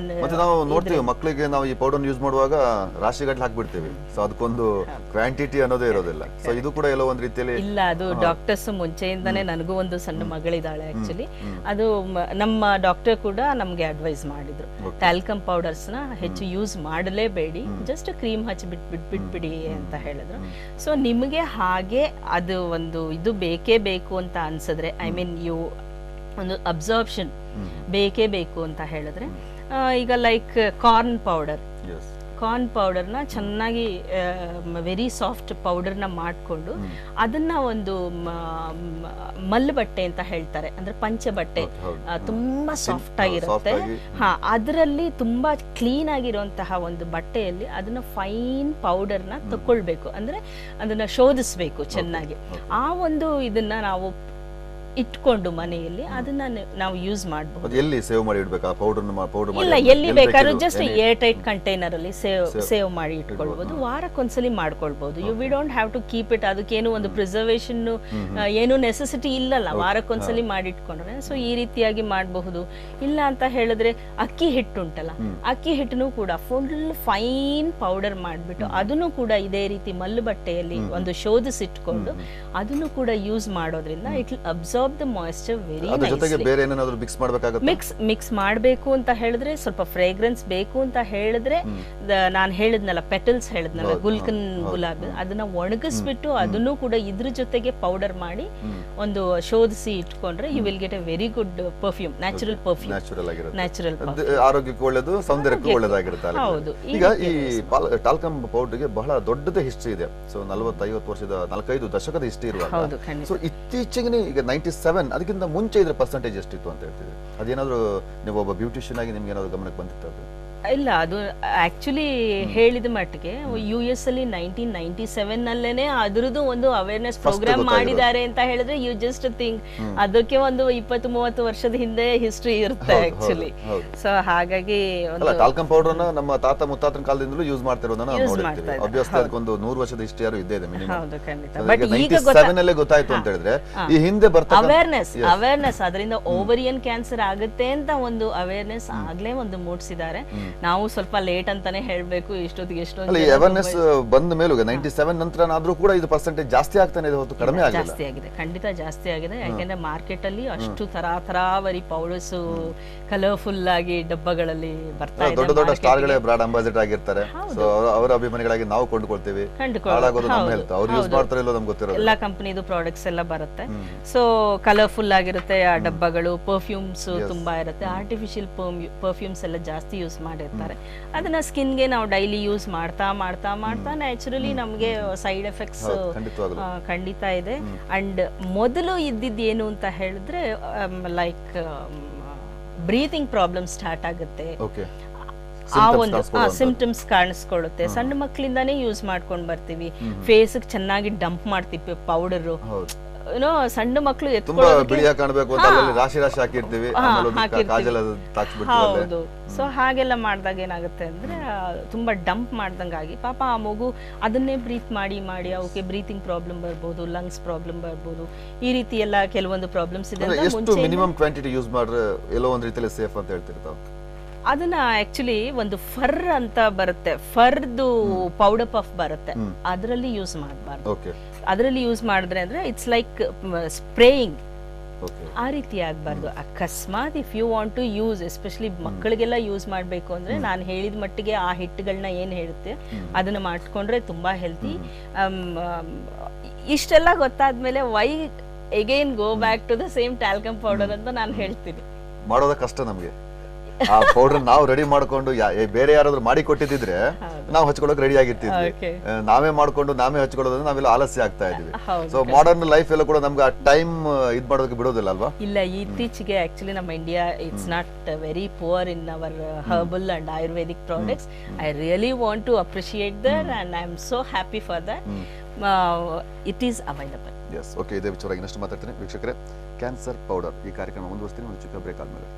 ನಾವು ನೋಡ್ತೀವಿ. ಮಕ್ಕಳಿಗೆ ನಾವು ಈ ಪೌಡರ್ ಯೂಸ್ ಮಾಡುವಾಗ ರಾಶಿಗಟ್ಟಲೆ ಹಾಕ್ಬಿಡ್ತೀವಿ. ಸೊ ಅದಕ್ಕೊಂದು ಕ್ವಾಂಟಿಟಿ ಅನ್ನೋದೇ ಇರೋದಿಲ್ಲ. ಸೊ ಇದು ಕೂಡ ಎಲ್ಲೋ ಒಂದ್ ರೀತಿಯಲ್ಲಿ ಇಲ್ಲ. ಅದು ಡಾಕ್ಟರ್ಸ್ ಮುಂಚೆಯಿಂದಾನೇ, ನನಗೂ ಒಂದು ಸಣ್ಣ ಮಗಳಿದ್ದಾಳೆ ಆಕ್ಚುಲಿ, ಅದು ನಮ್ಮ ಡಾಕ್ಟರ್ ಕೂಡ ನಮ್ಗೆ ಅಡ್ವೈಸ್ ಮಾಡಿದ್ರು, ಟ್ಯಾಲ್ಕಮ್ ಪೌಡರ್ಸ್ ನ ಹೆಚ್ಚು ಯೂಸ್ ಮಾಡಲೇಬೇಡಿ, ಜಸ್ಟ್ ಕ್ರೀಮ್ ಹಚ್ಚಿ ಬಿಟ್ಬಿಡಿ ಅಂತ ಹೇಳಿದ್ರು. ಸೊ ನಿಮಗೆ ಹಾಗೆ ಅದು ಒಂದು ಇದು ಬೇಕೇ ಬೇಕು ಅಂತ ಅನ್ಸಿದ್ರೆ, ಐ ಮೀನ್ ಒಂದು ಅಬ್ಸಾರ್ಪ್ಷನ್ ಬೇಕೇ ಬೇಕು ಅಂತ ಹೇಳಿದ್ರೆ, ಈಗ ಲೈಕ್ ಕಾರ್ನ್ ಕಾರ್ನ್ ಪೌಡರ್ನ ಚೆನ್ನಾಗಿ ವೆರಿ ಸಾಫ್ಟ್ ಪೌಡರ್ನ ಮಾಡಿಕೊಂಡು ಅದನ್ನ ಒಂದು ಮಲ್ಲು ಬಟ್ಟೆ ಅಂತ ಹೇಳ್ತಾರೆ, ಅಂದ್ರೆ ಪಂಚೆ ಬಟ್ಟೆ, ತುಂಬಾ ಸಾಫ್ಟ್ ಆಗಿರುತ್ತೆ. ಅದರಲ್ಲಿ ತುಂಬಾ ಕ್ಲೀನ್ ಆಗಿರುವಂತಹ ಒಂದು ಬಟ್ಟೆಯಲ್ಲಿ ಅದನ್ನ ಫೈನ್ ಪೌಡರ್ನ ತಕೊಳ್ಬೇಕು, ಅಂದ್ರೆ ಅದನ್ನ ಶೋಧಿಸ್ಬೇಕು ಚೆನ್ನಾಗಿ. ಆ ಒಂದು ಇದನ್ನ ನಾವು ಇಟ್ಕೊಂಡು ಮನೆಯಲ್ಲಿ ಅದನ್ನ ನಾವು ಯೂಸ್ ಮಾಡಬಹುದು. ಎಲ್ಲಿ ಸೇವ್ ಮಾಡಿ ಇಡಬೇಕಾ ಪೌಡರ್? ಇಲ್ಲ, ಎಲ್ಲಿ ಬೇಕಾದ್ರೂ ಜಸ್ಟ್ ಏರ್ ಟೈಟ್ ಕಂಟೈನರ್ ಅಲ್ಲಿ ಸೇವ್ ಮಾಡಿ ಇಟ್ಕೊಳ್ಬಹುದು. ವಾರಕ್ಕೊಂದ್ಸಲಿ ಮಾಡ್ಕೊಳ್ಬಹುದು. We don't have to keep it. ಅದಕ್ಕೇನು ಒಂದು ಪ್ರಿಸರ್ವೇಷನ್ ಏನು ನೆಸೆಸಿಟಿ ಇಲ್ಲಲ್ಲ, ವಾರಕ್ಕೊಂದ್ಸಲಿ ಮಾಡಿಟ್ಕೊಂಡ್ರೆ. ಸೊ ಈ ರೀತಿಯಾಗಿ ಮಾಡಬಹುದು. ಇಲ್ಲ ಅಂತ ಹೇಳಿದ್ರೆ ಅಕ್ಕಿ ಹಿಟ್ಟು ಉಂಟಲ್ಲ, ಅಕ್ಕಿ ಹಿಟ್ಟನ್ನು ಕೂಡ ಫುಲ್ ಫೈನ್ ಪೌಡರ್ ಮಾಡ್ಬಿಟ್ಟು ಅದನ್ನು ಕೂಡ ಇದೇ ರೀತಿ ಮಲ್ಲು ಬಟ್ಟೆಯಲ್ಲಿ ಒಂದು ಶೋಧಿಸಿಟ್ಕೊಂಡು ಅದನ್ನು ಕೂಡ ಯೂಸ್ ಮಾಡೋದ್ರಿಂದ it will observe the moisture very nicely. ಜೊತೆಗೆ ಬೇರೆ ಏನಾದರೂ ಮಿಕ್ಸ್ ಮಾಡಬೇಕಾಗುತ್ತೆ? ಮಿಕ್ಸ್ ಮಾಡಬೇಕು ಅಂತ ಹೇಳಿದ್ರೆ, ಸ್ವಲ್ಪ ಫ್ರೇಗ್ರೆನ್ಸ್ ಬೇಕು ಅಂತ ಹೇಳಿದ್ರೆ, ನಾನು ಹೇಳಿದ್ನಲ್ಲ ಪೆಟಲ್ಸ್ ಹೇಳಿದ್ನಲ್ಲ, ಗುಲ್ಕನ್ ಗುಲಾಬಿ, ಅದನ್ನ ಒಣಗಿಸ್ಬಿಟ್ಟು ಅದನ್ನು ಕೂಡ ಇದ್ರ ಜೊತೆಗೆ ಪೌಡರ್ ಮಾಡಿ ಒಂದು ಶೋಧಿಸಿ ಇಟ್ಕೊಂಡ್ರೆ you will get a very good perfume, natural perfume. Natural ಆರೋಗ್ಯಕ್ಕೂ ಒಳ್ಳೆದು, ಸೌಂದರ್ಯಕ್ಕೂ ಒಳ್ಳೆದಾಗಿರುತ್ತೆ. ಹೌದು. ಈಗ ಈ ಟಾಲ್ಕಮ್ ಪೌಡರ್ಗೆ ಬಹಳ ದೊಡ್ಡದ ಹಿಸ್ಟ್ರಿ ಇದೆ. ಸೊ 40-50 ವರ್ಷದ 4-5 ದಶಕದ ಹಿಸ್ಟ್ರಿ ಇರುವಾಗ, ಸೊ ಇತ್ತೀಚೆಗೆ ಈಗ 97, ಅದಕ್ಕಿಂತ ಮುಂಚೆ ಇದ್ರ ಪರ್ಸೆಂಟೇಜ್ ಎಷ್ಟಿತ್ತು ಅಂತ ಹೇಳ್ತಿದ್ರಿ? ಅದೇನಾದ್ರು ನೀವು ಒಬ್ಬ ಬ್ಯೂಟಿಷಿಯನ್ ಆಗಿ ನಿಮ್ಗೆ ಏನಾದ್ರು ಗಮನಕ್ಕೆ ಬಂದಿತ್ತು ಅದು? ಇಲ್ಲ, ಅದು ಆಕ್ಚುಲಿ ಹೇಳಿದ ಮಟ್ಟಿಗೆ US ಅಲ್ಲಿ 1997 ನಲ್ಲೇನೆ ಅದ್ರದ್ದು ಒಂದು ಅವೇರ್ನೆಸ್ ಪ್ರೋಗ್ರಾಮ್ ಮಾಡಿದ್ದಾರೆ ಅಂತ ಹೇಳಿದ್ರೆ ಯು ಜಸ್ಟ್ ಥಿಂಕ್ ಅದಕ್ಕೆ ಒಂದು 20-30 ವರ್ಷದ ಹಿಂದೆ ಹಿಸ್ಟ್ರಿ ಇರುತ್ತೆ ಆಕ್ಚುಲಿ. ಸೊ ಹಾಗಾಗಿ ಟಾಲ್ಕಮ್ ಪೌಡರ್ ನಮ್ಮ ತಾತ ಮುತ್ತಾತನ ಕಾಲದಿಂದಲೂ ಯೂಸ್ ಮಾಡ್ತಿರೋದನ್ನ ನಾವು ನೋಡಿರ್ತೀವಿ. ಆಬ್ವಿಯಸ್ಲಿ ಅದಕ್ಕೊಂದು 100 ವರ್ಷದ ಹಿಸ್ಟ್ರಿ ಯಾರು ಇದ್ದೇ ಇದೆ ಮಿನಿಮಮ್. ಹೌದು, ಖಂಡಿತ. ಬಟ್ ಈಗ 97 ನಲ್ಲೇ ಗೊತ್ತಾಯ್ತು ಅಂತ ಹೇಳಿದ್ರೆ ಈ ಹಿಂದೆ ಬರ್ತಾ ಅವೇರ್ನೆಸ್ ಅದರಿಂದ ಓವರಿಯನ್ ಕ್ಯಾನ್ಸರ್ ಆಗುತ್ತೆ ಅಂತ ಒಂದು ಅವೇರ್ನೆಸ್ ಆಗ್ಲೇ ಒಂದು ಮೂಡಿಸಿದ್ದಾರೆ. ನಾವು ಸ್ವಲ್ಪ ಲೇಟ್ ಅಂತಾನೆ ಹೇಳ್ಬೇಕು. ಇಷ್ಟೊತ್ತಿಗೆ ಎಷ್ಟೊಂದು ಅವೇರ್ನೆಸ್ ಬಂದ ಮೇಲೂ 97 ನಂತರ ಆದ್ರೂ ಕೂಡ ಇದು ಪರ್ಸೆಂಟೇಜ್ ಜಾಸ್ತಿ ಆಗ್ತಾನೆ ಇದೆ ಹೊರತು ಕಡಿಮೆ ಆಗಿಲ್ಲ. ಜಾಸ್ತಿ ಆಗಿದೆ, ಖಂಡಿತ ಜಾಸ್ತಿ ಆಗಿದೆ. ಯಾಕೆಂದ್ರೆ ಮಾರ್ಕೆಟ್ ಅಲ್ಲಿ ಅಷ್ಟು ತರಾವರಿ ಪೌಡರ್ಸ್ ಕಲರ್ಫುಲ್ ಆಗಿ ಡಬ್ಬಗಳಲ್ಲಿ ಬರ್ತಾ ಇದೆ. ದೊಡ್ಡ ಸ್ಟಾರ್ ಗಳೇ ಬ್ರಾಂಡ್ ಅಂಬಾಸಿಡರ್ ಆಗಿರ್ತಾರೆ. ಸೊ ಅವರ ಅಭಿಮಾನಿಗಳಾಗಿ ನಾವು ಕೊಂಡುಕೊಳ್ತೀವಿ. ಹಾಳಾಗೋದು ನಮ್ಮ ಹೆಲ್ತ್. ಅವ್ರು ಯೂಸ್ ಮಾಡ್ತಾರೋ ಇಲ್ಲೋ ನಮ್ಗೆ ಗೊತ್ತಿರೋದು. ಎಲ್ಲಾ ಕಂಪನಿದು ಪ್ರಾಡಕ್ಟ್ಸ್ ಎಲ್ಲ ಬರುತ್ತೆ. ಸೊ ಕಲರ್ಫುಲ್ ಆಗಿರುತ್ತೆ ಆ ಡಬ್ಬಗಳು. ಪರ್ಫ್ಯೂಮ್ಸ್ ತುಂಬಾ ಇರುತ್ತೆ. ಆರ್ಟಿಫಿಷಿಯಲ್ ಪರ್ಫ್ಯೂಮ್ಸ್ ಎಲ್ಲ ಜಾಸ್ತಿ ಯೂಸ್ ಮಾಡಿರ್ತಾರೆ. ಅದನ್ನ ಸ್ಕಿನ್ಗೆ ನಾವು ಡೈಲಿ ಯೂಸ್ ಮಾಡ್ತಾ ನ್ಯಾಚುರಲಿ ನಮ್ಗೆ ಸೈಡ್ ಎಫೆಕ್ಟ್ಸ್ ಖಂಡಿತ ಇದೆ. ಅಂಡ್ ಮೊದಲು ಇದ್ದಿದ್ದು ಏನು ಅಂತ ಹೇಳಿದ್ರೆ ಲೈಕ್ ಬ್ರೀತಿಂಗ್ ಪ್ರಾಬ್ಲಮ್ ಸ್ಟಾರ್ಟ್ ಆಗುತ್ತೆ. ಆ ಒಂದು ಸಿಂಪ್ಟಮ್ಸ್ ಕಾಣಿಸ್ಕೊಳ್ಳುತ್ತೆ. ಸಣ್ಣ ಮಕ್ಕಳಿಂದಾನೇ ಯೂಸ್ ಮಾಡ್ಕೊಂಡ್ ಬರ್ತೀವಿ. ಫೇಸ್ ಚೆನ್ನಾಗಿ ಡಂಪ್ ಮಾಡ್ತೀವಿ ಪೌಡರ್. ಏನೋ ಸಣ್ಣ ಮಕ್ಕಳು ಹೌದು. ಸೊ ಹಾಗೆಲ್ಲ ಮಾಡಿದಾಗ ಏನಾಗುತ್ತೆ ಅಂದ್ರೆ ತುಂಬಾ ಡಂಪ್ ಮಾಡ್ದಂಗಾಗಿ ಪಾಪ ಆ ಮಗು ಅದನ್ನೇ ಬ್ರೀತ್ ಮಾಡಿ ಅವಕ್ಕೆ ಬ್ರೀತಿಂಗ್ ಪ್ರಾಬ್ಲಮ್ ಬರ್ಬೋದು, ಲಂಗ್ಸ್ ಪ್ರಾಬ್ಲಮ್ ಬರ್ಬೋದು. ಈ ರೀತಿ ಎಲ್ಲ ಕೆಲವೊಂದು ಪ್ರಾಬ್ಲಮ್ಸ್ ಇದೆ. ಮಿನಿಮಮ್ ಕ್ವಾಂಟಿಟಿ ಯೂಸ್ ಮಾಡ್ರೆ ಎಲ್ಲೋ ಒಂದ್ ರೀತಿಯಲ್ಲಿ ಸೇಫ್ ಅಂತ ಹೇಳ್ತಿರ್ತಾವ. ಅದನ್ನ ಆಕ್ಚುಲಿ ಒಂದು ಫರ್ ಅಂತ ಬರುತ್ತೆ, ಫರ್ದು ಪೌಡರ್ ಪಫ್ ಬರುತ್ತೆ, ಅದರಲ್ಲಿ ಯೂಸ್ ಮಾಡಬಾರ್ದು. ಅದರಲ್ಲಿ ಯೂಸ್ ಮಾಡಿದ್ರೆ ಅಂದ್ರೆ ಇಟ್ಸ್ ಲೈಕ್ ಸ್ಪ್ರೇಯಿಂಗ್, ಆ ರೀತಿ ಆಗ್ಬಾರ್ದು. ಅಕಸ್ಮಾತ್ if you want to use, especially ಮಕ್ಕಳಿಗೆಲ್ಲ ಯೂಸ್ ಮಾಡ್ಬೇಕು ಅಂದ್ರೆ ನಾನು ಹೇಳಿದ ಮಟ್ಟಿಗೆ ಆ ಹಿಟ್ಟುಗಳನ್ನ ಏನ್ ಹೇಳುತ್ತೆ ಅದನ್ನ ಮಾಡ್ಕೊಂಡ್ರೆ ತುಂಬಾ ಹೆಲ್ತಿ. ಇಷ್ಟೆಲ್ಲ ಗೊತ್ತಾದ್ಮೇಲೆ why again go back to the same talcum powder ಅಂತ ನಾನು ಹೇಳ್ತೀನಿ. ಮಾಡೋದ ಕಷ್ಟ ನಮ್ಗೆ. ಆ ಪೌಡರ್ ನಾವು ರೆಡಿ ಮಾಡ್ಕೊಂಡು ಬೇರೆ ಯಾರಾದ್ರೂ ಮಾಡಿ ಕೊಟ್ಟಿದ್ರೆ ನಾವು ಹಚ್ಕೊಳ್ಳೋಕೆ ರೆಡಿ ಆಗಿರ್ತಿದ್ವಿ. ನಾವೇ ಮಾಡ್ಕೊಂಡು ನಾವೇ ಹಚ್ಕೊಳ್ಳೋದ್ರೆ ನಾವೆಲ್ಲ ಆಲಸ್ಯ ಆಗ್ತಾ ಇದೀವಿ. ಸೊ ಮಾಡರ್ನ್ ಲೈಫ್ ಎಲ್ಲ ಕೂಡ ನಮ್ಗೆ ಆ ಟೈಮ್ ಇದ್ ಮಾಡೋದಕ್ಕೆ ಬಿಡೋದಿಲ್ಲ ಅಲ್ವಾ? ಇಲ್ಲ, ಇತ್ತೀಚೆಗೆ ಆಕ್ಚುಲಿ ನಮ್ಮ India it's not very poor in our herbal and ayurvedic products. I really want to appreciate that and I am so happy for that. It is available. Yes, okay. ಇದೇ ವಿಚಾರವಾಗಿ ಇನ್ನಷ್ಟು ಮಾತಾಡ್ತೀನಿ. ವೀಕ್ಷಕರೇ, ಕ್ಯಾನ್ಸರ್ ಪೌಡರ್ ಈ ಕಾರ್ಯಕ್ರಮ ಮುಂದುವರಿಸ್ತೀನಿ ಒಂದು ಚಿಕ್ಕ ಬ್ರೇಕ್ ಆದ್ಮೇಲೆ.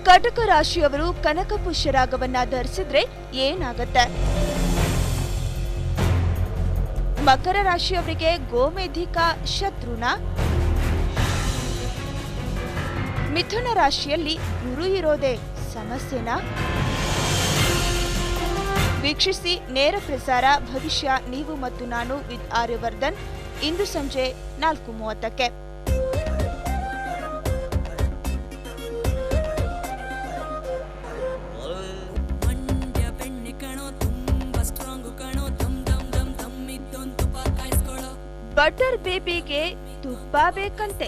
ಕಟಕ ರಾಶಿಯವರು ಕನಕ ಪುಷ್ಯರಾಗವನ್ನ ಧರಿಸಿದ್ರೆ ಏನಾಗತ್ತೆ? ಮಕರ ರಾಶಿಯವರಿಗೆ ಗೋಮೇಧಿಕ ಶತ್ರುನಾ? ಮಿಥುನ ರಾಶಿಯಲ್ಲಿ ಗುರು ಇರೋದೇ ಸಮಸ್ಯೆನಾ? ವೀಕ್ಷಿಸಿ ನೇರ ಪ್ರಸಾರ ಭವಿಷ್ಯ ನೀವು ಮತ್ತು ನಾನು ವಿತ್ ಆರ್ಯವರ್ಧನ್ ಇಂದು ಸಂಜೆ 4:30ಕ್ಕೆ. ಮಂಡ್ಯ ಬೆಣ್ಣೆ ಕಣೋ ತುಂಬ ಸ್ಟ್ರಾಂಗು ಕಣೋ ದಮ್ ದಮ್ ದಮ್ ದಮ್ ಇದ್ದೊಂದು ತುಪ್ಪ ಕಾಯಿಸ್ಕೊಳ್ಳೋ ಬಟರ್ ಬೇಬಿಗೆ ತುಪ್ಪ ಬೇಕಂತೆ.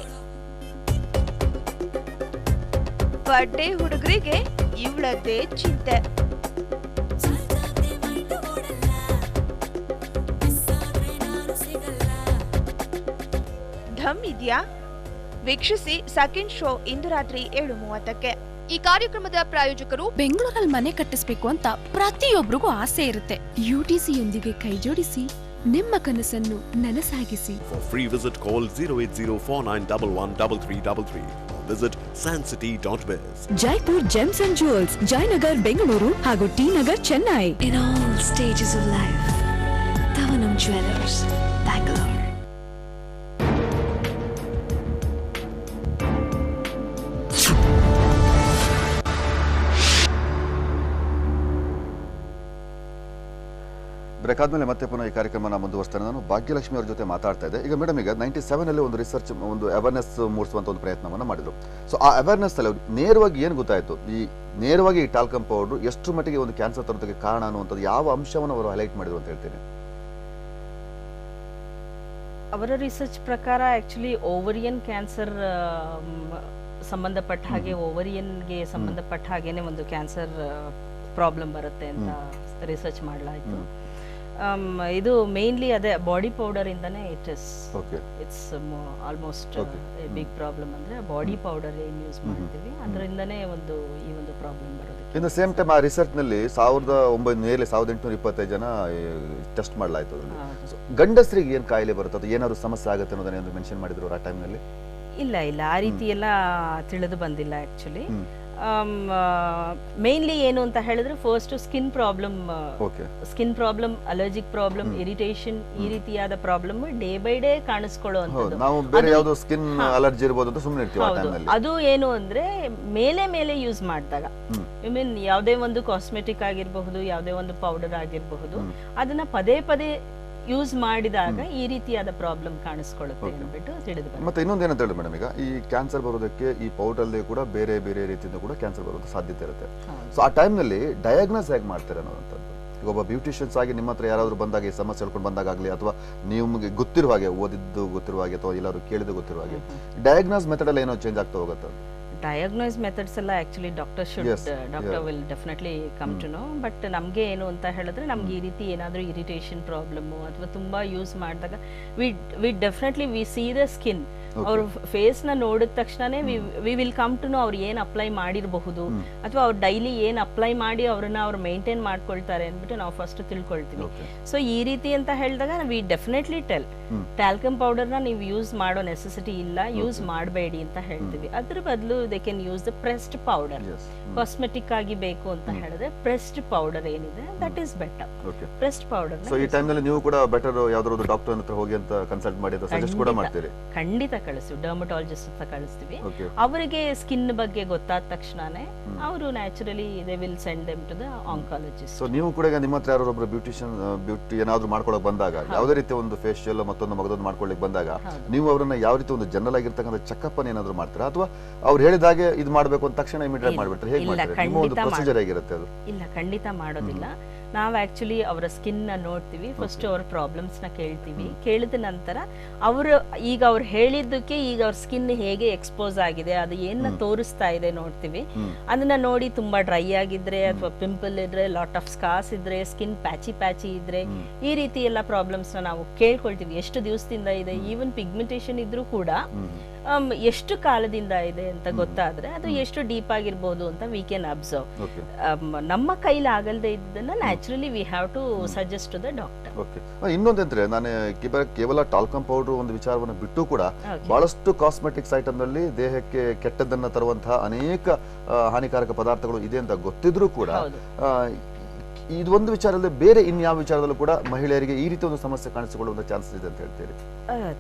ಬರ್ಡೇ ಹುಡುಗರಿಗೆ ಇವಳದ್ದೇ ಚಿಂತೆ. ಢಮ್ ಇದ್ಯಾ? ವೀಕ್ಷಿಸಿ ಸೆಕೆಂಡ್ ಶೋ ಇಂದು ರಾತ್ರಿ 7:30ಕ್ಕೆ. ಈ ಕಾರ್ಯಕ್ರಮದ ಪ್ರಾಯೋಜಕರು ಬೆಂಗಳೂರಲ್ಲಿ ಮನೆ ಕಟ್ಟಿಸ್ಬೇಕು ಅಂತ ಪ್ರತಿಯೊಬ್ಬರಿಗೂ ಆಸೆ ಇರುತ್ತೆ. ಯುಟಿಸಿಯೊಂದಿಗೆ ಕೈಜೋಡಿಸಿ ನಿಮ್ಮ ಕನಸನ್ನು ನನಸಾಗಿಸಿ. For free visit call 08049113333 or visit sancity.biz. Jaipur gems and jewels, Jayanagar Bengaluru ಹಾಗೂ T Nagar Chennai. In all stages of life, Thavanam jewellers, Bangalore. Break ಆದ್ಮೇಲೆ ಮತ್ತೆ ಪುನಃ ಈ ಕಾರ್ಯಕ್ರಮನ ಮುಂದುವರಿಸ್ತಾನೆ. ನಾನು ಭಾಗ್ಯಲಕ್ಷ್ಮಿ ಅವ್ರ ಜೊತೆ ಮಾತಾಡ್ತಾ ಇದ್ದೆ. ಈಗ ಮೇಡಮ್, ಈಗ 97 ಅಲ್ಲಿ ಒಂದು ರಿಸರ್ಚ್, ಒಂದು ಅವೇರ್ನೆಸ್ ಮೂಡಿಸುವಂತ ಒಂದು ಪ್ರಯತ್ನವನ್ನ ಮಾಡಿದ್ರು. ಸೊ ಆ ಅವೇರ್ನೆಸ್ ಅಲ್ಲಿ ಅವ್ರು ನೇರವಾಗಿ ಏನು ಗೊತ್ತಾಯ್ತು, ನೇರವಾಗಿ ಈ ಟಾಲ್ಕಮ್ ಪೌಡರ್ ಎಷ್ಟು ಮಟ್ಟಿಗೆ ಒಂದು ಕ್ಯಾನ್ಸರ್ ತರೋದಕ್ಕೆ ಕಾರಣ ಅನ್ನುವಂಥದ್ದು ಯಾವ ಅಂಶವನ್ನು ಅವರು ಹೈಲೈಟ್ ಮಾಡಿದ್ರು ಅಂತ ಹೇಳ್ತೀನಿ. ಅವರ ರಿಸರ್ಚ್ ಪ್ರಕಾರ ಆಕ್ಚುಲಿ ಓವರಿಯನ್ ಕ್ಯಾನ್ಸರ್ ಸಂಬಂಧಪಟ್ಟ ಹಾಗೆ, ಓವರಿಯನ್ಗೆ ಸಂಬಂಧಪಟ್ಟ ಹಾಗೇನೆ ಒಂದು ಕ್ಯಾನ್ಸರ್ ಪ್ರಾಬ್ಲಮ್ ಬರುತ್ತೆ ಅಂತ ರಿಸರ್ಚ್ ಮಾಡಲಾಯಿತು. ಇದು ಮೇನ್ಲಿ ಅದೇ ಬಾಡಿ ಪೌಡರ್ ಇಂದಾನೆ ಇಟ್ಸ್ ಆಲ್ಮೋಸ್ಟ್ ಬಿಗ್ ಪ್ರಾಬ್ಲಮ್. ಅಂದ್ರೆ ಬಾಡಿ ಪೌಡರ್ ಏನ್ ಯೂಸ್ ಮಾಡ್ತೀವಿ ಅದರಿಂದನೇ ಈ ಒಂದು ಪ್ರಾಬ್ಲಮ್ ಬರೋದು. ಇನ್ ದ ಸೇಮ್ ಟೈಮ್ ಆ ರಿಸರ್ಚ್ ನಲ್ಲಿ 1825 ಜನ ಟೆಸ್ಟ್ ಮಾಡಲಾಯಿತು. ಗಂಡಸರಿಗೆ ಏನ್ ಕಾಯಿಲೆ ಬರುತ್ತೆ, ಅದು ಏನಾದ್ರು ಸಮಸ್ಯೆ ಆಗುತ್ತೆ ಅನ್ನೋದನ್ನ ಮೆನ್ಷನ್ ಮಾಡಿದ್ರು ಆ ಟೈಮ್ ನಲ್ಲಿ? ಇಲ್ಲ, ಆ ರೀತಿ ಎಲ್ಲ ತಿಳಿದು ಬಂದಿಲ್ಲ ಆಕ್ಚುಲಿ. ಮೇನ್ಲಿ ಏನು ಅಂತ ಹೇಳಿದ್ರೆ first skin problem, allergic problem, irritation, ಈ ರೀತಿಯಾದ ಪ್ರಾಬ್ಲಮ್ ಡೇ ಬೈ ಡೇ ಕಾಣಿಸ್ಕೊಳ್ಳುವಂಥದ್ದು. ನಾವು ಬೇರೆ ಯಾವ್ದೋ ಸ್ಕಿನ್ ಅಲರ್ಜಿ ಇರಬಹುದು ಅಂತ ಸುಮ್ಮನೆ ಇರ್ತೀವಿ ಆ ಟೈಮ್ ನಲ್ಲಿ. ಅದು ಏನು ಅಂದ್ರೆ ಮೇಲೆ ಯೂಸ್ ಮಾಡಿದಾಗ, ಐ ಮೀನ್ ಯಾವುದೇ ಒಂದು ಕಾಸ್ಮೆಟಿಕ್ ಆಗಿರಬಹುದು, ಯಾವುದೇ ಒಂದು ಪೌಡರ್ ಆಗಿರಬಹುದು, ಅದನ್ನ ಪದೇ ಯೂಸ್ ಮಾಡಿದಾಗ ಈ ರೀತಿಯಾದ ಪ್ರಾಬ್ಲಮ್ ಕಾಣಿಸ್ಕೊಳ್ಳುತ್ತೆ ಅಂದ್ಬಿಟ್ಟು ತಿಳಿದು ಬಂತು. ಮತ್ತೆ ಇನ್ನೊಂದು ಏನಂತ ಹೇಳಿ ಮೇಡಮ್, ಈಗ ಈ ಕ್ಯಾನ್ಸರ್ ಬರೋದಕ್ಕೆ ಈ ಪೌಡರ್ ಅಲ್ಲಿ ಕೂಡ ಬೇರೆ ರೀತಿಯಿಂದ ಕೂಡ ಕ್ಯಾನ್ಸರ್ ಬರೋದಕ್ಕೆ ಸಾಧ್ಯತೆ ಇರುತ್ತೆ. ಸೊ ಆ ಟೈಮ್ ನಲ್ಲಿ ಡಯಾಗ್ನೋಸ್ ಹೇಗೆ ಮಾಡ್ತಾರೆ ಅನ್ನೋದಂಥದ್ದು. ಈಗ ಒಬ್ಬ ಬ್ಯೂಟಿಷಿಯನ್ಸ್ ಆಗಿ ನಿಮ್ಮ ಹತ್ರ ಯಾರಾದ್ರೂ ಬಂದಾಗ ಈ ಸಮಸ್ಯೆ ಹೇಳ್ಕೊಂಡು ಬಂದಾಗಲಿ, ಅಥವಾ ನಿಮ್ಗೆ ಗೊತ್ತಿರುವ ಹಾಗೆ, ಓದಿದ್ದು ಗೊತ್ತಿರುವ ಹಾಗೆ, ಅಥವಾ ಎಲ್ಲರೂ ಕೇಳಿದ್ದು ಗೊತ್ತಿರುವ ಹಾಗೆ, ಡಯಾಗ್ನೋಸ್ ಮೆಥಡ್ ಅಲ್ಲಿ ಏನೋ ಚೇಂಜ್ ಆಗ್ತಾ ಹೋಗುತ್ತೆ. ಡಯಾಗ್ನೋಸ್ ಮೆಥಡ್ಸ್ ಎಲ್ಲ actually doctor will definitely come to know. But ನಮಗೆ ಏನು ಅಂತ ಹೇಳಿದ್ರೆ, ನಮ್ಗೆ ಈ ರೀತಿ ಏನಾದರೂ ಇರಿಟೇಷನ್ ಪ್ರಾಬ್ಲಮ್ ಅಥವಾ ತುಂಬಾ ಯೂಸ್ ಮಾಡಿದಾಗ we definitely we see the skin. ಅವ್ರ ಫೇಸ್ ನ ನೋಡಿದ ತಕ್ಷಣನೇ we will come to know ಅವ್ರು ಏನ್ ಅಪ್ಲೈ ಮಾಡಿರಬಹುದು, ಅಥವಾ ಅವ್ರು ಡೈಲಿ ಏನ್ ಅಪ್ಲೈ ಮಾಡಿ ಅವ್ರನ್ನ ಅವ್ರು ಮೇಂಟೈನ್ ಮಾಡ್ಕೊಳ್ತಾರೆ ಅಂದ್ಬಿಟ್ಟು ನಾವು ಫಸ್ಟ್ ತಿಳ್ಕೊಳ್ತೀವಿ. ಸೊ ಈ ರೀತಿ ಅಂತ ಹೇಳಿದಾಗ ವಿ ಡೆಫಿನೆಟ್ಲಿ ಟಾಲ್ಕಮ್ ಪೌಡರ್ ನ ನೀವು ಯೂಸ್ ಮಾಡೋ ನೆಸೆಸಿಟಿ ಇಲ್ಲ, ಯೂಸ್ ಮಾಡಬೇಡಿ ಅಂತ ಹೇಳ್ತೀವಿ. ಅದ್ರ ಬದಲು they can use the pressed powder. Cosmetic ಆಗಿ ಬೇಕು ಅಂತ ಹೇಳಿದ್ರೆ ಪ್ರೆಸ್ಡ್ ಪೌಡರ್ ಏನಿದೆ that is better. Pressed powder. So ಈ ಟೈಮ್ ನಲ್ಲಿ ನೀವು ಕೂಡ ಬೆಟರ್ ಯಾವ್ದಾದ್ರು ಡಾಕ್ಟರ್ ಹತ್ರ ಹೋಗಿ ಅಂತ ಕನ್ಸಲ್ಟ್ ಮಾಡಿ ಸಜೆಸ್ಟ್ ಕೂಡ ಮಾಡ್ತೀರಿ? ಖಂಡಿತ ಕಳಿಸ್ತೀವಿ, ಡರ್ಮಟಾಲಜಿಸ್ಟ್ ಅಂತ ಕಳಿಸ್ತೀವಿ. ಅವರಿಗೆ ಸ್ಕಿನ್ ಬಗ್ಗೆ ಗೊತ್ತಾದ ತಕ್ಷಣನೇ ಅವರು naturally they will send them to the oncologist. So ನೀವು ಕೂಡ ನಿಮ್ಮ ಹತ್ರ ಯಾರೋ ಒಬ್ಬರು ಬ್ಯೂಟಿ ಏನಾದ್ರು ಮಾಡ್ಕೊಳಕ್ ಬಂದಾಗ, ಯಾವುದೇ ರೀತಿ ಒಂದು ಫೇಶಿಯಲ್ ಮತ್ತೊಂದು ಮಗದೊಂದು ಮಾಡ್ಕೊಳ್ಳಿಕ್ ಬಂದಾಗ, ನೀವು ಅವರನ್ನ ಯಾವ ರೀತಿ ಒಂದು ಜನರಲ್ ಆಗಿರ್ತಕ್ಕಂಥ ಚೆಕಪ್ ಅನ್ನು ಏನಾದ್ರು ಮಾಡ್ತೀರಾ, ಅಥವಾ ಅವ್ರು ಹೇಳಿದಾಗೆ ಇದು ಮಾಡ್ಬೇಕು ಅಂತ ತಕ್ಷಣ ಇಮಿಡಿಯೇಟ್ ಮಾಡ್ಬಿಟ್ರೆ ಹೇಗೆ ಮಾಡ್ತೀರಾ? ನಿಮ್ಮ ಒಂದು ಪ್ರೊಸೀಜರ್ ಆಗಿರುತ್ತೆ ಅದು? ಇಲ್ಲ, ಖಂಡಿತ ಮಾಡೋದಿಲ್ಲ. ನಾವು ಆಕ್ಚುಲಿ ಅವರ ಸ್ಕಿನ್ ನ ನೋಡ್ತೀವಿ, ಫಸ್ಟ್ ಅವರ ಪ್ರಾಬ್ಲಮ್ಸ್ ನ ಕೇಳ್ತೀವಿ. ಕೇಳಿದ ನಂತರ ಅವ್ರು ಹೇಳಿದ್ದಕ್ಕೆ ಈಗ ಅವ್ರ ಸ್ಕಿನ್ ಹೇಗೆ ಎಕ್ಸ್ಪೋಸ್ ಆಗಿದೆ, ಅದು ಏನ ತೋರಿಸ್ತಾ ಇದೆ ನೋಡ್ತೀವಿ. ಅದನ್ನ ನೋಡಿ ತುಂಬಾ ಡ್ರೈ ಆಗಿದ್ರೆ, ಅಥವಾ ಪಿಂಪಲ್ ಇದ್ರೆ, ಲಾಟ್ ಆಫ್ ಸ್ಕಾರ್ಸ್ ಇದ್ರೆ, ಸ್ಕಿನ್ ಪ್ಯಾಚಿ ಇದ್ರೆ, ಈ ರೀತಿ ಎಲ್ಲ ಪ್ರಾಬ್ಲಮ್ಸ್ ನ ನಾವು ಕೇಳ್ಕೊಳ್ತೀವಿ. ಎಷ್ಟು ದಿವಸದಿಂದ ಇದೆ, ಈವನ್ ಪಿಗ್ಮೆಂಟೇಷನ್ ಇದ್ರೂ ಕೂಡ ಎಷ್ಟು ಕಾಲದಿಂದ ಇದೆ ಅಂತ ಗೊತ್ತಾದ್ರೆ ಅದು ಎಷ್ಟು ಡೀಪ್ ಆಗಿರ್ಬೋದು ಅಂತ ವಿ ಕ್ಯಾನ್ ಅಬ್ಸರ್ವ್. ನಮ್ಮ ಕೈಲಿ ಆಗಲ್ದೇ ಇದ್ದನ್ನ naturally we have to suggest to the doctor. ಇನ್ನೊಂದಂದ್ರೆ, ನಾನು ಕೇವಲ ಟಾಲ್ಕಮ್ ಪೌಡರ್ ಒಂದು ವಿಚಾರವನ್ನು ಬಿಟ್ಟು ಕೂಡ ಬಹಳಷ್ಟು ಕಾಸ್ಮೆಟಿಕ್ಸ್ ಐಟಮ್ ನಲ್ಲಿ ದೇಹಕ್ಕೆ ಕೆಟ್ಟದ್ದನ್ನ ತರುವಂತಹ ಅನೇಕ ಹಾನಿಕಾರಕ ಪದಾರ್ಥಗಳು ಇದೆ ಅಂತ ಗೊತ್ತಿದ್ರೂ ಕೂಡ ಇದು ಒಂದು ವಿಚಾರದಲ್ಲಿ ಬೇರೆ ಇನ್ಯಾವ ವಿಚಾರದಲ್ಲೂ ಕೂಡ ಮಹಿಳೆಯರಿಗೆ ಈ ರೀತಿ ಒಂದು ಸಮಸ್ಯೆ ಕಾಣಿಸಿಕೊಳ್ಳುವಂತ ಚಾನ್ಸಸ್ ಇದೆ ಅಂತ ಹೇಳ್ತೀರಿ?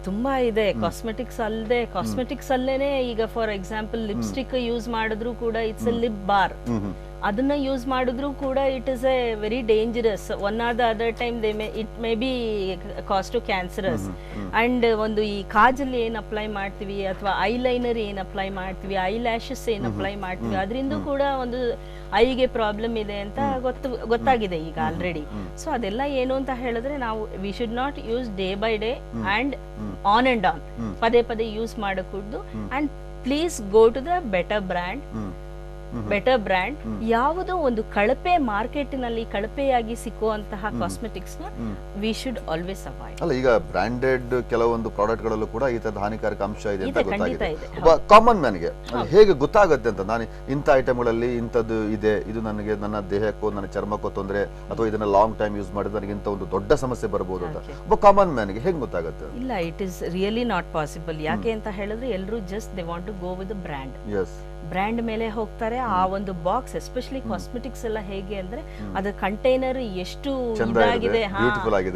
ತುಂಬಾ ಇದೆ. ಕಾಸ್ಮೆಟಿಕ್ಸ್ ಅಲ್ಲೇನೆ ಈಗ ಫಾರ್ ಎಕ್ಸಾಂಪಲ್ ಲಿಪ್ಸ್ಟಿಕ್ ಯೂಸ್ ಮಾಡಿದ್ರು ಕೂಡ ಇಟ್ಸ್ ಅ ಲಿಪ್ ಬಾರ್. ಅದನ್ನ ಯೂಸ್ ಮಾಡಿದ್ರು ಕೂಡ it is a very dangerous. One or the other time it may be cause to cancerous. And ಒಂದು ಈ ಕಾಜಲ್ಲಿ ಏನ್ ಅಪ್ಲೈ ಮಾಡ್ತೀವಿ ಅಥವಾ ಐಲೈನರ್ ಏನ್ ಅಪ್ಲೈ ಮಾಡ್ತೀವಿ, ಐ ಲ್ಯಾಶಸ್ ಏನ್ ಅಪ್ಲೈ ಮಾಡ್ತೀವಿ, ಅದರಿಂದ ಕೂಡ ಒಂದು ಐಗೆ ಪ್ರಾಬ್ಲಮ್ ಇದೆ ಅಂತ ಗೊತ್ತಾಗಿದೆ ಈಗ ಆಲ್ರೆಡಿ. ಸೊ ಅದೆಲ್ಲ ಏನು ಅಂತ ಹೇಳಿದ್ರೆ ನಾವು we should not use day by day and on and on, ಪದೇ ಪದೇ ಯೂಸ್ ಮಾಡಕೂಡ್ದು. And please go to the better brand. ಯಾವುದೋ ಒಂದು ಕಳಪೆ ಮಾರ್ಕೆಟ್ನಲ್ಲಿ ಕಳಪೆಯಾಗಿ ಸಿಕ್ಕುವಂತಹ ಕಾಸ್ಮೆಟಿಕ್ಸ್ ನ ವಿ ಶುಡ್ ಆಲ್ವೇಸ್ ಅವಾಯ್ಡ್. ಅಲ್ಲ, ಈಗ ಬ್ರಾಂಡೆಡ್ ಕೆಲವೊಂದು ಪ್ರಾಡಕ್ಟ್ ಗಳಲ್ಲೂ ಕೂಡ ಈ ತರದ ಹಾನಿಕಾರಕ ಅಂಶ ಇದೆ ಅಂತ ಗೊತ್ತಾಗಿದೆ. ಇದೆ. ಒಬ್ಬ ಕಾಮನ್ ಮ್ಯಾನ್ಗೆ ಹೇಗೆ ಗೊತ್ತಾಗುತ್ತೆ ಅಂತ, ನಾನು ಇಂಥ ಐಟಮ್ಗಳಲ್ಲಿ ಇಂಥದ್ದು ಇದೆ, ಇದು ನನಗೆ ನನ್ನ ದೇಹಕ್ಕೋ ನನ್ನ ಚರ್ಮಕ್ಕೋ ತೊಂದರೆ, ಅಥವಾ ಇದನ್ನ ಲಾಂಗ್ ಟೈಮ್ ಯೂಸ್ ಮಾಡಿದ್ರೆ ನನಗೆ ಇಂಥ ಒಂದು ದೊಡ್ಡ ಸಮಸ್ಯೆ ಬರಬಹುದು ಅಂತ ಒಬ್ಬ ಕಾಮನ್ ಮ್ಯಾನ್ಗೆ ಹೇಗೆ ಗೊತ್ತಾಗುತ್ತೆ? ಇಲ್ಲ, it is really not possible. ಯಾಕೆ ಅಂತ ಹೇಳಿದ್ರೆ ಎಲ್ಲರೂ just they want to go with the brand. Brand ಮೇಲೆ ಹೋಗ್ತಾರೆ. ಆ ಒಂದು ಬಾಕ್ಸ್ ಎಸ್ಪೆಷಲಿ ಕಾಸ್ಮೆಟಿಕ್ಸ್ ಎಲ್ಲ ಹೇಗೆ ಅಂದ್ರೆ ಅದರ ಕಂಟೈನರ್ ಎಷ್ಟು ಇದಾಗಿದೆ,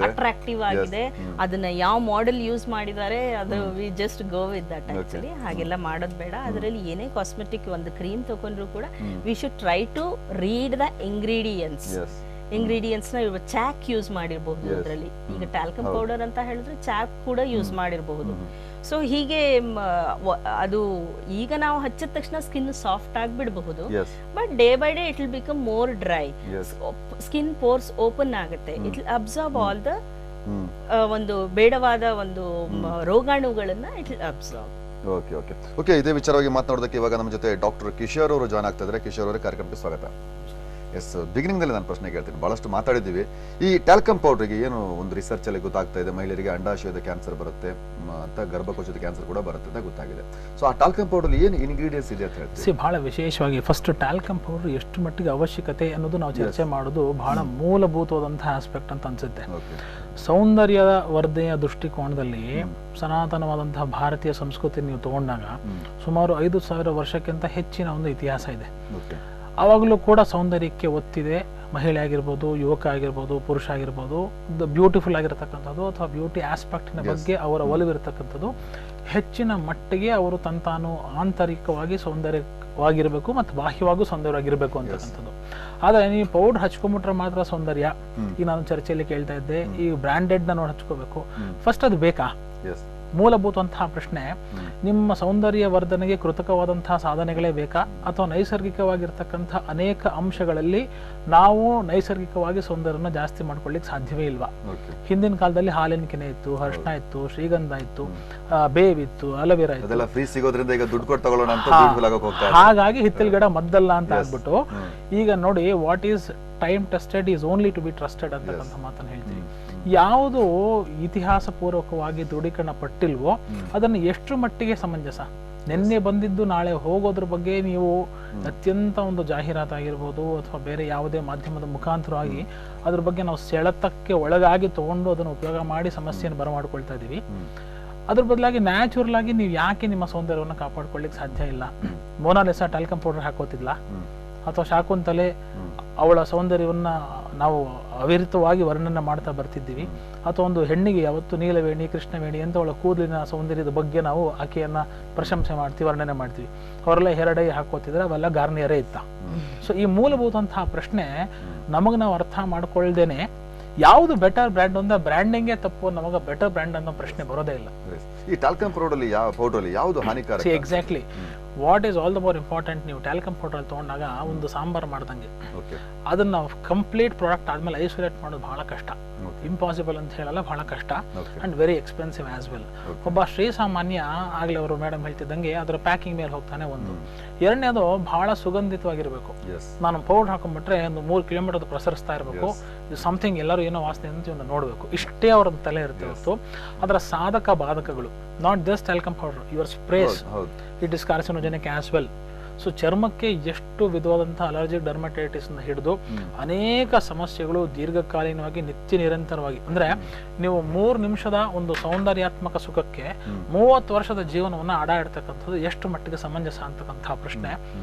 ಅಟ್ರಾಕ್ಟಿವ್ ಆಗಿದೆ, ಅದನ್ನ ಯಾವ ಮಾಡೆಲ್ ಯೂಸ್ ಮಾಡಿದ್ದಾರೆ, ಅದು we just go with that. Actually ಹಾಗೆಲ್ಲ ಮಾಡೋದು ಬೇಡ. ಅದರಲ್ಲಿ ಏನೇ ಕಾಸ್ಮೆಟಿಕ್ ಒಂದು ಕ್ರೀಮ್ ತಗೊಂಡ್ರು ಕೂಡ we should try to read the ingredients ನ ಚಾಕ್ ಯೂಸ್ ಮಾಡಿರಬಹುದು ಅದರಲ್ಲಿ. ಈಗ ಟ್ಯಾಲ್ಕಮ್ ಪೌಡರ್ ಅಂತ ಹೇಳಿದ್ರೆ ಚಾಕ್ ಕೂಡ ಯೂಸ್ ಮಾಡಿರಬಹುದು. ಸೊ ಹೀಗೆ ಅದು ಈಗ ನಾವು ಹಚ್ಚಿದ ತಕ್ಷಣ ಸ್ಕಿನ್ ಸಾಫ್ಟ್ ಆಗಿ ಬಿಡಬಹುದು, but day by day it will become more dry. Skin pores open ಆಗುತ್ತೆ. It will absorb all the ಒಂದು ಬೇಡವಾದ ಒಂದು ರೋಗಾಣುಗಳನ್ನ ಇಟ್ ವಿಲ್ ಅಬ್ಸಾರ್ಬ್. ಓಕೆ, ಇದೇ ವಿಚಾರವಾಗಿ ಮಾತನಾಡೋದಕ್ಕೆ ಇವಾಗ ನಮ್ಮ ಜೊತೆ ಡಾಕ್ಟರ್ ಕಿಶೋರ್ ಅವರು ಜಾಯ್ನ್ ಆಗ್ತಾ ಇದ್ದಾರೆ. ಕಿಶೋರ್ ಅವರೇ, ಕಾರ್ಯಕ್ರಮಕ್ಕೆ ಸ್ವಾಗತ. ಎಸ್, ಬಿಗಿನಿಂಗ್ನಲ್ಲಿ ನಾನು ಪ್ರಶ್ನೆ ಕೇಳ್ತೀನಿ. ಬಹಳಷ್ಟು ಮಾತಾಡಿದ್ದೀವಿ. ಈ ಟ್ಯಾಲ್ಕಮ್ ಪೌಡ್ರಿಗೆ ಏನು ಒಂದು ರಿಸರ್ಚ್ ಅಲ್ಲಿ ಗೊತ್ತಾಗ್ತಾ ಇದೆ, ಮಹಿಳೆಯರಿಗೆ ಅಂಡಾಶಯದ ಕ್ಯಾನ್ಸರ್ ಬರುತ್ತೆ ಅಂತ, ಗರ್ಭಕೋಶದ ಕ್ಯಾನ್ಸರ್ ಕೂಡ ಬರುತ್ತೆ ಅಂತ ಗೊತ್ತಾಗಿದೆ. ಸೊ ಆ ಟ್ಯಾಲ್ಕಮ್ ಪೌಡರ್ ಏನು ಇಂಗ್ರೀಡಿಯೆಂಟ್ಸ್ ಇದೆ ಅಂತ ಹೇಳ್ತೀವಿ? ಬಹಳ ವಿಶೇಷವಾಗಿ ಫಸ್ಟ್ ಟ್ಯಾಲ್ಕಮ್ ಪೌಡರ್ ಎಷ್ಟು ಮಟ್ಟಿಗೆ ಅವಶ್ಯಕತೆ ಅನ್ನೋದು ನಾವು ಚರ್ಚೆ ಮಾಡೋದು ಬಹಳ ಮೂಲಭೂತವಾದಂತಹ ಆಸ್ಪೆಕ್ಟ್ ಅಂತ ಅನ್ಸುತ್ತೆ. ಸೌಂದರ್ಯ ವರ್ಧನೆಯ ದೃಷ್ಟಿಕೋನದಲ್ಲಿ ಸನಾತನವಾದಂತಹ ಭಾರತೀಯ ಸಂಸ್ಕೃತಿ ನೀವು ತಗೊಂಡಾಗ ಸುಮಾರು 5,000 ವರ್ಷಕ್ಕಿಂತ ಹೆಚ್ಚಿನ ಒಂದು ಇತಿಹಾಸ ಇದೆ. ಆವಾಗಲೂ ಕೂಡ ಸೌಂದರ್ಯಕ್ಕೆ ಒತ್ತಿದೆ. ಮಹಿಳೆ ಆಗಿರ್ಬೋದು, ಯುವಕ ಆಗಿರ್ಬೋದು, ಪುರುಷ ಆಗಿರ್ಬೋದು, ಬ್ಯೂಟಿಫುಲ್ ಆಗಿರತಕ್ಕಂಥದ್ದು ಅಥವಾ ಬ್ಯೂಟಿ ಆಸ್ಪೆಕ್ಟಿನ ಬಗ್ಗೆ ಅವರ ಒಲವಿರತಕ್ಕಂಥದ್ದು ಹೆಚ್ಚಿನ ಮಟ್ಟಿಗೆ ಅವರು ತಾನು ಆಂತರಿಕವಾಗಿ ಸೌಂದರ್ಯವಾಗಿರಬೇಕು ಮತ್ತು ಬಾಹ್ಯವಾಗೂ ಸೌಂದರ್ಯವಾಗಿರಬೇಕು ಅಂತಕ್ಕಂಥದ್ದು. ಆದರೆ ನೀವು ಪೌಡರ್ ಹಚ್ಕೊಂಡ್ಬಿಟ್ರೆ ಮಾತ್ರ ಸೌಂದರ್ಯ. ಈಗ ನಾನು ಚರ್ಚೆಯಲ್ಲಿ ಕೇಳ್ತಾ ಇದ್ದೆ, ಈ ಬ್ರ್ಯಾಂಡೆಡ್ ನ ನೋಡಿ ಹಚ್ಕೋಬೇಕು. ಫಸ್ಟ್ ಅದು ಬೇಕಾ? ಮೂಲಭೂತವಂತಹ ಪ್ರಶ್ನೆ, ನಿಮ್ಮ ಸೌಂದರ್ಯ ವರ್ಧನೆಗೆ ಕೃತಕವಾದಂತಹ ಸಾಧನೆಗಳೇ ಬೇಕಾ ಅಥವಾ ನೈಸರ್ಗಿಕವಾಗಿರ್ತಕ್ಕಂಥ ಅನೇಕ ಅಂಶಗಳಲ್ಲಿ ನಾವು ನೈಸರ್ಗಿಕವಾಗಿ ಸೌಂದರ್ಯನ ಜಾಸ್ತಿ ಮಾಡ್ಕೊಳ್ಳಿಕ್ಕೆ ಸಾಧ್ಯವೇ ಇಲ್ವಾ? ಹಿಂದಿನ ಕಾಲದಲ್ಲಿ ಹಾಲಿನ ಕೆನೆ ಇತ್ತು, ಅರಿಶಿನ ಇತ್ತು, ಶ್ರೀಗಂಧ ಇತ್ತು, ಬೇವಿತ್ತು, ಅಲೋವೆರಾ ಇತ್ತು. ಹಾಗಾಗಿ ಹಿತ್ತಲ್ಗಡ ಮದ್ದಲ್ಲ ಅಂತ ಆಗ್ಬಿಟ್ಟು ಈಗ ನೋಡಿ, what is time tested is only to be trusted ಅಂತಕ್ಕಂಥ ಮಾತನ್ನು ಹೇಳ್ತೀವಿ. ಯಾವುದು ಇತಿಹಾಸ ಪೂರ್ವಕವಾಗಿ ದೃಢೀಕರಣ ಪಟ್ಟಿಲ್ವೋ ಅದನ್ನು ಎಷ್ಟು ಮಟ್ಟಿಗೆ ಸಮಂಜಸ? ನಿನ್ನೆ ಬಂದಿದ್ದು ನಾಳೆ ಹೋಗೋದ್ರ ಬಗ್ಗೆ ನೀವು ಅತ್ಯಂತ ಒಂದು ಜಾಹೀರಾತಾಗಿರ್ಬೋದು ಅಥವಾ ಬೇರೆ ಯಾವುದೇ ಮಾಧ್ಯಮದ ಮುಖಾಂತರವಾಗಿ ಅದ್ರ ಬಗ್ಗೆ ನಾವು ಸೆಳೆತಕ್ಕೆ ಒಳಗಾಗಿ ತಗೊಂಡು ಅದನ್ನು ಉಪಯೋಗ ಮಾಡಿ ಸಮಸ್ಯೆಯನ್ನು ಬರಮಾಡ್ಕೊಳ್ತಾ ಇದೀವಿ. ಅದ್ರ ಬದಲಾಗಿ ನ್ಯಾಚುರಲ್ ಆಗಿ ನೀವು ಯಾಕೆ ನಿಮ್ಮ ಸೌಂದರ್ಯವನ್ನು ಕಾಪಾಡ್ಕೊಳ್ಳಿಕ್ಕೆ ಸಾಧ್ಯ ಇಲ್ಲ? ಮೊನಾಲಿಸಾ ಟ್ಯಾಲ್ಕಮ್ ಪೌಡರ್ ಹಾಕೋತಿಲ್ಲ, ಅಥವಾ ಶಾಕುಂತಲೆ ಅವಳ ಸೌಂದರ್ಯವನ್ನ ನಾವು ಅವಿರತವಾಗಿ ವರ್ಣನೆ ಮಾಡ್ತಾ ಬರ್ತಿದ್ದೀವಿ, ಅಥವಾ ಒಂದು ಹೆಣ್ಣಿಗೆ ಯಾವತ್ತು ನೀಲವೇಣಿ, ಕೃಷ್ಣವೇಣಿ ಅಂತ ಅವಳ ಕೂದಲಿನ ಸೌಂದರ್ಯದ ಬಗ್ಗೆ ನಾವು ಆಕೆಯನ್ನ ಪ್ರಶಂಸೆ ಮಾಡ್ತೀವಿ, ವರ್ಣನೆ ಮಾಡ್ತೀವಿ. ಅವರೆಲ್ಲ ಹೆರಡೈ ಹಾಕೋತಿದ್ರೆ ಅವೆಲ್ಲ ಗಾರ್ನಿಯರೇ ಇತ್ತ. ಸೊ ಈ ಮೂಲಭೂತಂತಹ ಪ್ರಶ್ನೆ ನಮಗೆ ನಾವು ಅರ್ಥ ಮಾಡ್ಕೊಳ್ದೇನೆ ಯಾವುದು ಬೆಟರ್ ಬ್ರ್ಯಾಂಡ್ ಅಂತ ಬ್ರ್ಯಾಂಡಿಂಗೇ ತಪ್ಪು, ನಮಗೆ ಬೆಟರ್ ಬ್ರ್ಯಾಂಡ್ ಅನ್ನೋ ಪ್ರಶ್ನೆ ಬರೋದೇ ಇಲ್ಲ. ಈ ಟ್ಯಾಲ್ಕಮ್ ಪೌಡರ್ ಯಾವುದು ಹಾನಿಕಾರಕ? Exactly, what is all the more important, ನೀವು ಟ್ಯಾಲ್ಕಮ್ ಪೌಡರ್ ತಗೊಂಡಾಗ ಒಂದು ಸಾಂಬಾರ್ ಮಾಡ್ದಂಗೆ ಅದನ್ನ ಕಂಪ್ಲೀಟ್ ಪ್ರಾಡಕ್ಟ್ ಆದ್ಮೇಲೆ ಐಸೋಲೇಟ್ ಮಾಡೋದು ಬಹಳ ಕಷ್ಟ. ಇಂಪಾಸಿಬಲ್ ಅಂತ ಹೇಳಲ್ಲ, ಬಹಳ ಕಷ್ಟ and very expensive as well. ಒಬ್ಬ ಶ್ರೀಸಾಮಾನ್ಯ ಆಗ್ಲೇ ಅವರು ಮೇಡಮ್ ಹೇಳ್ತಿದ್ದಂಗೆ ಅದರ ಪ್ಯಾಕಿಂಗ್ ಮೇಲೆ ಹೋಗ್ತಾನೆ. ಒಂದು ಎರಡನೇದು ಬಹಳ ಸುಗಂಧಿತವಾಗಿರ್ಬೇಕು. ನಾನು ಪೌಡರ್ ಹಾಕೊಂಡ್ಬಿಟ್ರೆ ಒಂದು 3 ಕಿಲೋಮೀಟರ್ ಪ್ರಸರಿಸ್ತಾ ಇರಬೇಕು, ಸಮಥಿಂಗ್ ಎಲ್ಲರೂ ಏನೋ ವಾಸನೆ ಅಂತ ಇವನ್ನ ನೋಡ್ಬೇಕು, ಇಷ್ಟೇ ಅವ್ರ ತಲೆ ಇರುತ್ತೆ ಹೊತ್ತು. ಅದರ ಸಾಧಕ ಬಾಧಕಗಳು, not just talcum powder, your sprays, it is carcinogenic as well. So ಚರ್ಮಕ್ಕೆ ಎಷ್ಟು ವಿಧವಾದಂತಹ ಅಲರ್ಜಿಕ್ ಡರ್ಮಟೈಟಿಸ್ ಹಿಡಿದು ಅನೇಕ ಸಮಸ್ಯೆಗಳು ದೀರ್ಘಕಾಲೀನವಾಗಿ ನಿತ್ಯ ನಿರಂತರವಾಗಿ, ಅಂದ್ರೆ ನೀವು 3 ನಿಮಿಷದ ಒಂದು ಸೌಂದರ್ಯಾತ್ಮಕ ಸುಖಕ್ಕೆ 30 ವರ್ಷದ ಜೀವನವನ್ನ ಇಡ್ತಕ್ಕಂಥದ್ದು ಎಷ್ಟು ಮಟ್ಟಿಗೆ ಸಮಂಜಸ ಅಂತಕ್ಕಂತಹ ಪ್ರಶ್ನೆ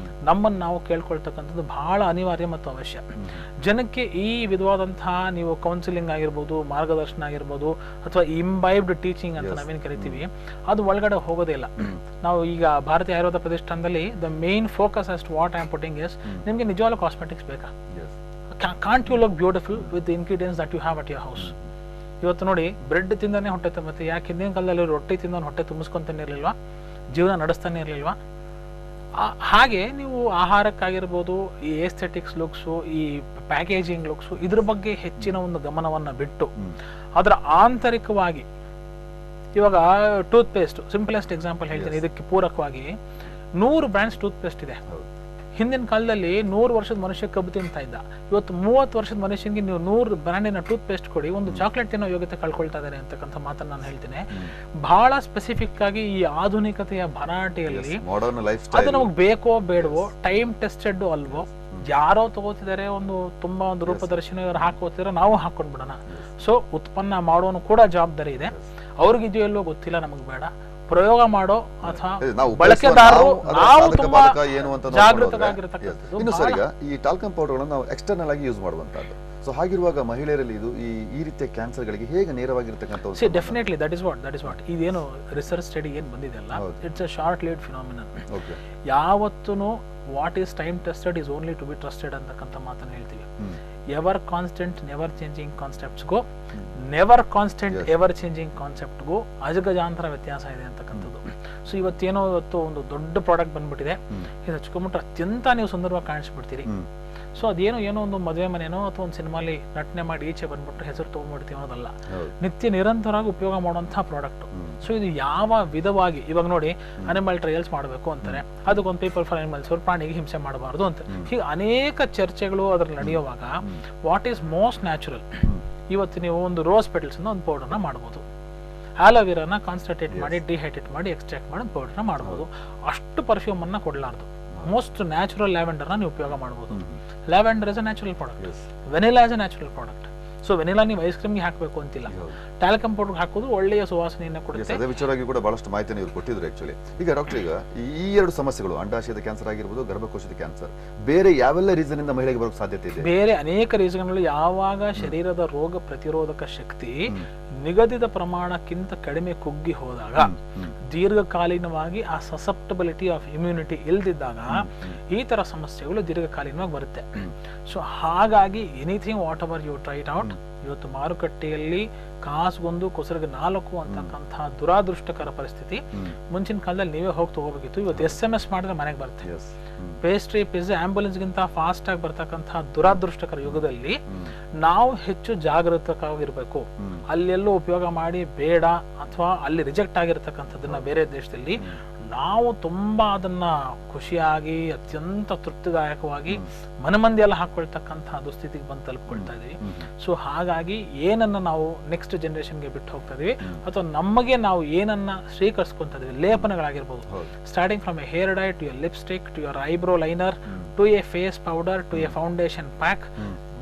ನಮ್ಮನ್ನು ನಾವು ಕೇಳ್ಕೊಳ್ತಕ್ಕಂಥದ್ದು ಬಹಳ ಅನಿವಾರ್ಯ ಮತ್ತು ಅವಶ್ಯ. ಜನಕ್ಕೆ ಈ ವಿಧವಾದಂತಹ ನೀವು ಕೌನ್ಸಿಲಿಂಗ್ ಆಗಿರ್ಬೋದು, ಮಾರ್ಗದರ್ಶನ ಆಗಿರ್ಬೋದು, ಅಥವಾ ಇಂಬೈಬ್ಡ್ ಟೀಚಿಂಗ್ ಅಂತ ನಾವೇನು ಕರಿತೀವಿ, ಅದು ಒಳಗಡೆ ಹೋಗೋದೇ ಇಲ್ಲ. ನಾವು ಈಗ ಭಾರತೀಯ ಆಯುರ್ವೇದ ಪ್ರತಿಷ್ಠಾನದಲ್ಲಿ the main focus as what I am putting is ನಿಮಗೆ ನಿಜವಾಗ್ಲೂ ಕಾಸ್ಮೆಟಿಕ್ಸ್ ಬೇಕಾ? Can't you look beautiful with ingredients that you have at your house? ಇವತ್ತು ನೋಡಿ ಬ್ರೆಡ್ ತಿಂದಾನೆ ಹೊಟ್ಟೆ ತುಂಬುತ್ತೆ, ಯಾಕೆ ಹಿಂದಿನ ಕಾಲದಲ್ಲಿ ರೊಟ್ಟಿ ತಿಂದವನು ಹೊಟ್ಟೆ ತುಂಬಿಸ್ಕೊಂತಾನೆ ಇರಲಿಲ್ವಾ? ಜೀವನ ನಡೆಸ್ತಾನೆ ಇರಲಿಲ್ವಾ? ಹಾಗೆ ನೀವು ಆಹಾರಕ್ಕಾಗಿರ್ಬೋದು, ಈ ಏಸ್ಥೆಟಿಕ್ಸ್ ಲುಕ್ಸು, ಈ ಪ್ಯಾಕೇಜಿಂಗ್ ಲುಕ್ಸು, ಇದ್ರ ಬಗ್ಗೆ ಹೆಚ್ಚಿನ ಒಂದು ಗಮನವನ್ನು ಬಿಟ್ಟು ಅದರ ಆಂತರಿಕವಾಗಿ, ಇವಾಗ ಟೂತ್ ಪೇಸ್ಟ್ ಸಿಂಪಲೆಸ್ಟ್ ಎಕ್ಸಾಂಪಲ್ ಹೇಳ್ತೀನಿ, ಇದಕ್ಕೆ ಪೂರಕವಾಗಿ 100 ಬ್ರ್ಯಾಂಡ್ಸ್ ಟೂತ್ ಪೇಸ್ಟ್ ಇದೆ. ಹಿಂದಿನ ಕಾಲದಲ್ಲಿ 100 ವರ್ಷದ ಮನುಷ್ಯ ಕಬ್ಬು ತಿಂತಾ ಇದ್ದ. ಇವತ್ತು 30 ವರ್ಷದ ಮನುಷ್ಯನಿಗೆ ನೀವು 100 ಬ್ರ್ಯಾಂಡಿನ ಟೂತ್ ಪೇಸ್ಟ್ ಕೊಡಿ, ಒಂದು ಚಾಕ್ಲೇಟ್ ತಿನ್ನೋ ಯೋಗ್ಯತೆ ಕಳ್ಕೊಳ್ತಾ ಇದ್ದಾರೆ ಅಂತಕ್ಕಂಥ ಮಾತನ್ನು ನಾನು ಹೇಳ್ತೀನಿ. ಬಹಳ ಸ್ಪೆಸಿಫಿಕ್ ಆಗಿ ಈ ಆಧುನಿಕತೆಯ ಭರಾಟೆಯಲ್ಲಿ ಅದು ನಮಗೆ ಬೇಕೋ ಬೇಡವೋ, ಟೈಮ್ ಟೆಸ್ಟೆಡ್ ಅಲ್ವೋ, ಯಾರೋ ತಗೋತಿದ್ದಾರೆ, ತುಂಬಾ ಒಂದು ರೂಪದರ್ಶನ ಹಾಕೋತಿದ್ರೆ ನಾವು ಹಾಕೊಂಡ್ ಬಿಡೋಣ. ಸೊ ಉತ್ಪನ್ನ ಮಾಡೋನು ಕೂಡ ಜವಾಬ್ದಾರಿ ಇದೆ. ಅವ್ರಿಗಿದೆಯೋ ಇಲ್ವೋ ಗೊತ್ತಿಲ್ಲ, ನಮಗೆ ಬೇಡ. ಪ್ರಯೋಗ ಮಾಡೋ ಅಥವಾ ಬಳಕೆದಾರರು ನಾವು ತುಂಬಾ ಜಾಗೃತರಾಗಿರತಕ್ಕಂಥದ್ದು. ಇನ್ನು ಸರ್, ಈಗ ಈ ಟಾಲ್ಕಮ್ ಪೌಡರ್ಗಳನ್ನು ನಾವು ಎಕ್ಸ್ಟರ್ನಲ್ ಆಗಿ ಯೂಸ್ ಮಾಡುವಂತದ್ದು. ಸೊ ಹಾಗಿರುವಾಗ ಮಹಿಳೆಯರಲ್ಲಿ ಇದು ಈ ರೀತಿಯ ಕ್ಯಾನ್ಸರ್ಗಳಿಗೆ ಹೇಗೆ ನೇರವಾಗಿರ್ತಕ್ಕಂಥ? ಡೆಫಿನೆಟ್ಲಿ ದಟ್ ಇಸ್ ವಾಟ್ ಇದೇನು ರಿಸರ್ಚ್ ಸ್ಟಡಿ ಏನು ಬಂದಿದೆಲ್ಲ, it's a short lived phenomenon. ಯಾವತ್ತೂ what is time tested is only to be trusted ಅಂತಕ್ಕಂಥ ಮಾತನ್ನು ಹೇಳ್ತೀವಿ. ಎವರ್ ಕಾನ್ಸ್ಟೆಂಟ್ ನೆವರ್ ಚೇಂಜಿಂಗ್ ಕಾನ್ಸೆಪ್ಟ್ಸ್ಗೂ ನೆವರ್ ಕಾನ್ಸ್ಟೆಂಟ್ ಎವರ್ ಚೇಂಜಿಂಗ್ ಕಾನ್ಸೆಪ್ಟ್ಗೂ ಅಜಗಜಾಂತರ ವ್ಯತ್ಯಾಸ ಇದೆ ಅಂತಕ್ಕಂಥದ್ದು. ಸೊ ಇವತ್ತು ಒಂದು ದೊಡ್ಡ ಪ್ರಾಡಕ್ಟ್ ಬಂದ್ಬಿಟ್ಟಿದೆ, ಇದು ಹಚ್ಕೊಂಡ್ಬಿಟ್ರೆ ಅತ್ಯಂತ ನೀವು ಸುಂದರವಾಗಿ ಕಾಣಿಸ್ಬಿಡ್ತೀರಿ. ಸೊ ಏನೋ ಒಂದು ಮದುವೆ ಮನೆನೋ ಅಥವಾ ಒಂದು ಸಿನಿಮಾಲಿ ನಟನೆ ಮಾಡಿ ಈಚೆ ಬಂದ್ಬಿಟ್ರೆ ಹೆಸರು ತೊಗೊಂಡ್ಬಿಡ್ತೀವಿ ಅನ್ನೋದಲ್ಲ, ನಿತ್ಯ ನಿರಂತರವಾಗಿ ಉಪಯೋಗ ಮಾಡುವಂತಹ ಪ್ರಾಡಕ್ಟ್. ಸೊ ಇದು ಯಾವ ವಿಧವಾಗಿ, ಇವಾಗ ನೋಡಿ ಅನಿಮಲ್ ಟ್ರಯಲ್ಸ್ ಮಾಡಬೇಕು ಅಂತಾರೆ, ಅದಕ್ಕೊಂದು ಪೀಪಲ್ ಫಾರ್ ಅನಿಮಲ್ಸ್, ಪ್ರಾಣಿಗೆ ಹಿಂಸೆ ಮಾಡಬಾರ್ದು ಅಂತ, ಹೀಗೆ ಅನೇಕ ಚರ್ಚೆಗಳು ಅದ್ರಲ್ಲಿ ನಡೆಯುವಾಗ ವಾಟ್ ಈಸ್ ಮೋಸ್ಟ್ ನ್ಯಾಚುರಲ್? ಇವತ್ತು ನೀವು ಒಂದು ರೋಸ್ ಪೆಟಲ್ಸ್ ಇಂದ ಒಂದು ಪೌಡರ್ನ ಮಾಡ್ಬೋದು, ಆಲೋವೆರಾನ ಕಾನ್ಸಂಟ್ರೇಟ್ ಮಾಡಿ ಡಿಹೈಡ್ರೇಟ್ ಮಾಡಿ ಎಕ್ಸ್ಟ್ರಾಕ್ಟ್ ಮಾಡಿ ಒಂದು ಪೌಡರ್ನ ಮಾಡ್ಬೋದು. ಅಷ್ಟು ಪರ್ಫ್ಯೂಮ್ ಅನ್ನ ಕೊಡಲಾರ್ದು ಮೋಸ್ಟ್ ನ್ಯಾಚುರಲ್ ಲ್ಯಾವೆಂಡರ್ನ ನೀವು ಉಪಯೋಗ ಮಾಡ್ಬೋದು. Lavender is a natural product, vanilla is a natural product. So vanilla ನೀವು ಐಸ್ ಕ್ರೀಮ್ಗೆ ಹಾಕಬೇಕು ಅಂತಿಲ್ಲ, ಟಾಲ್ಕಮ್ ಪೌಡರ್ ಹಾಕೋದು ಒಳ್ಳೆಯ ಸುವಾಸನೆಯನ್ನು ಕೊಡುತ್ತೆ. ಅದೇ ವಿಚಾರವಾಗಿ ಕೂಡ ಬಹಳಷ್ಟು ಮಾಹಿತಿಯನ್ನು ಇವರು ಕೊಟ್ಟಿದ್ರು ಆಕ್ಚುಲಿ. ಈಗ ಡಾಕ್ಟರ್, ಈಗ ಈ 2 ಸಮಸ್ಯೆಗಳು, ಅಂಡಾಶಯದ ಕ್ಯಾನ್ಸರ್ ಆಗಿರ್ಬೋದು, ಗರ್ಭಕೋಶದ ಕ್ಯಾನ್ಸರ್, ಬೇರೆ ಯಾವೆಲ್ಲ ರೀಸನ್ ಇಂದ ಮಹಿಳೆಗೆ ಬರೋಕ್ಕೆ ಸಾಧ್ಯತೆ ಇದೆ? ಬೇರೆ ಅನೇಕ ರೀಸನ್ಗಳು. ಯಾವಾಗ ಶರೀರದ ರೋಗ ಪ್ರತಿರೋಧಕ ಶಕ್ತಿ ನಿಗದಿತ ಪ್ರಮಾಣಕ್ಕಿಂತ ಕಡಿಮೆ ಕುಗ್ಗಿ ಹೋದಾಗ, ದೀರ್ಘಕಾಲೀನವಾಗಿ ಆ ಸಸೆಪ್ಟಬಿಲಿಟಿ ಆಫ್ ಇಮ್ಯುನಿಟಿ ಇಲ್ದಿದ್ದಾಗ ಈ ತರ ಸಮಸ್ಯೆಗಳು ದೀರ್ಘಕಾಲೀನವಾಗಿ ಬರುತ್ತೆ. ಸೊ ಹಾಗಾಗಿ anything whatever you try it out, ಇವತ್ತು ಮಾರುಕಟ್ಟೆಯಲ್ಲಿ ಕಾಸುಗೊಂದು ಕೊಸರಿಗೆ 4 ಅಂತಕ್ಕಂತಹ ದುರಾದೃಷ್ಟಕರ ಪರಿಸ್ಥಿತಿ. ಮುಂಚಿನ ಕಾಲದಲ್ಲಿ ನೀವೇ ಹೋಗಿ ತಗೋಬೇಕಿತ್ತು, ಇವತ್ತು SMS ಮಾಡಿದ್ರೆ ಮನೆಗೆ ಬರುತ್ತೆ. ಪೇಸ್ಟ್ರಿ ಪಿಜ್ಜಾ ಆಂಬುಲೆನ್ಸ್ಗಿಂತ ಫಾಸ್ಟ್ ಆಗಿ ಬರ್ತಕ್ಕಂತಹ ದುರಾದೃಷ್ಟಕರ ಯುಗದಲ್ಲಿ ನಾವು ಹೆಚ್ಚು ಜಾಗೃತವಾಗಿರ್ಬೇಕು. ಅಲ್ಲೆಲ್ಲೋ ಉಪಯೋಗ ಮಾಡಿ ಬೇಡ ಅಥವಾ ಅಲ್ಲಿ ರಿಜೆಕ್ಟ್ ಆಗಿರ್ತಕ್ಕಂಥದ್ದನ್ನ ಬೇರೆ ದೇಶದಲ್ಲಿ ನಾವು ತುಂಬಾ ಅದನ್ನ ಖುಷಿಯಾಗಿ ಅತ್ಯಂತ ತೃಪ್ತಿದಾಯಕವಾಗಿ ಮನಮಂದಿ ಎಲ್ಲ ಹಾಕೊಳ್ತಕ್ಕಂತಹ ದುಸ್ಥಿತಿಗೆ ಬಂದು ತಲುಪ್ಕೊಳ್ತಾ ಇದೀವಿ. ಸೊ ಹಾಗಾಗಿ ಏನನ್ನ ನಾವು ನೆಕ್ಸ್ಟ್ ಜನರೇಷನ್ಗೆ ಬಿಟ್ಟು ಹೋಗ್ತಾ ಇದೀವಿ ಅಥವಾ ನಮಗೆ ನಾವು ಏನನ್ನ ಸ್ವೀಕರಿಸ್ಕೊಂತ ಇದೀವಿ, ಲೇಪನಗಳಾಗಿರ್ಬೋದು, starting from a hair dye to a lipstick to your eyebrow liner to a face powder to a foundation pack,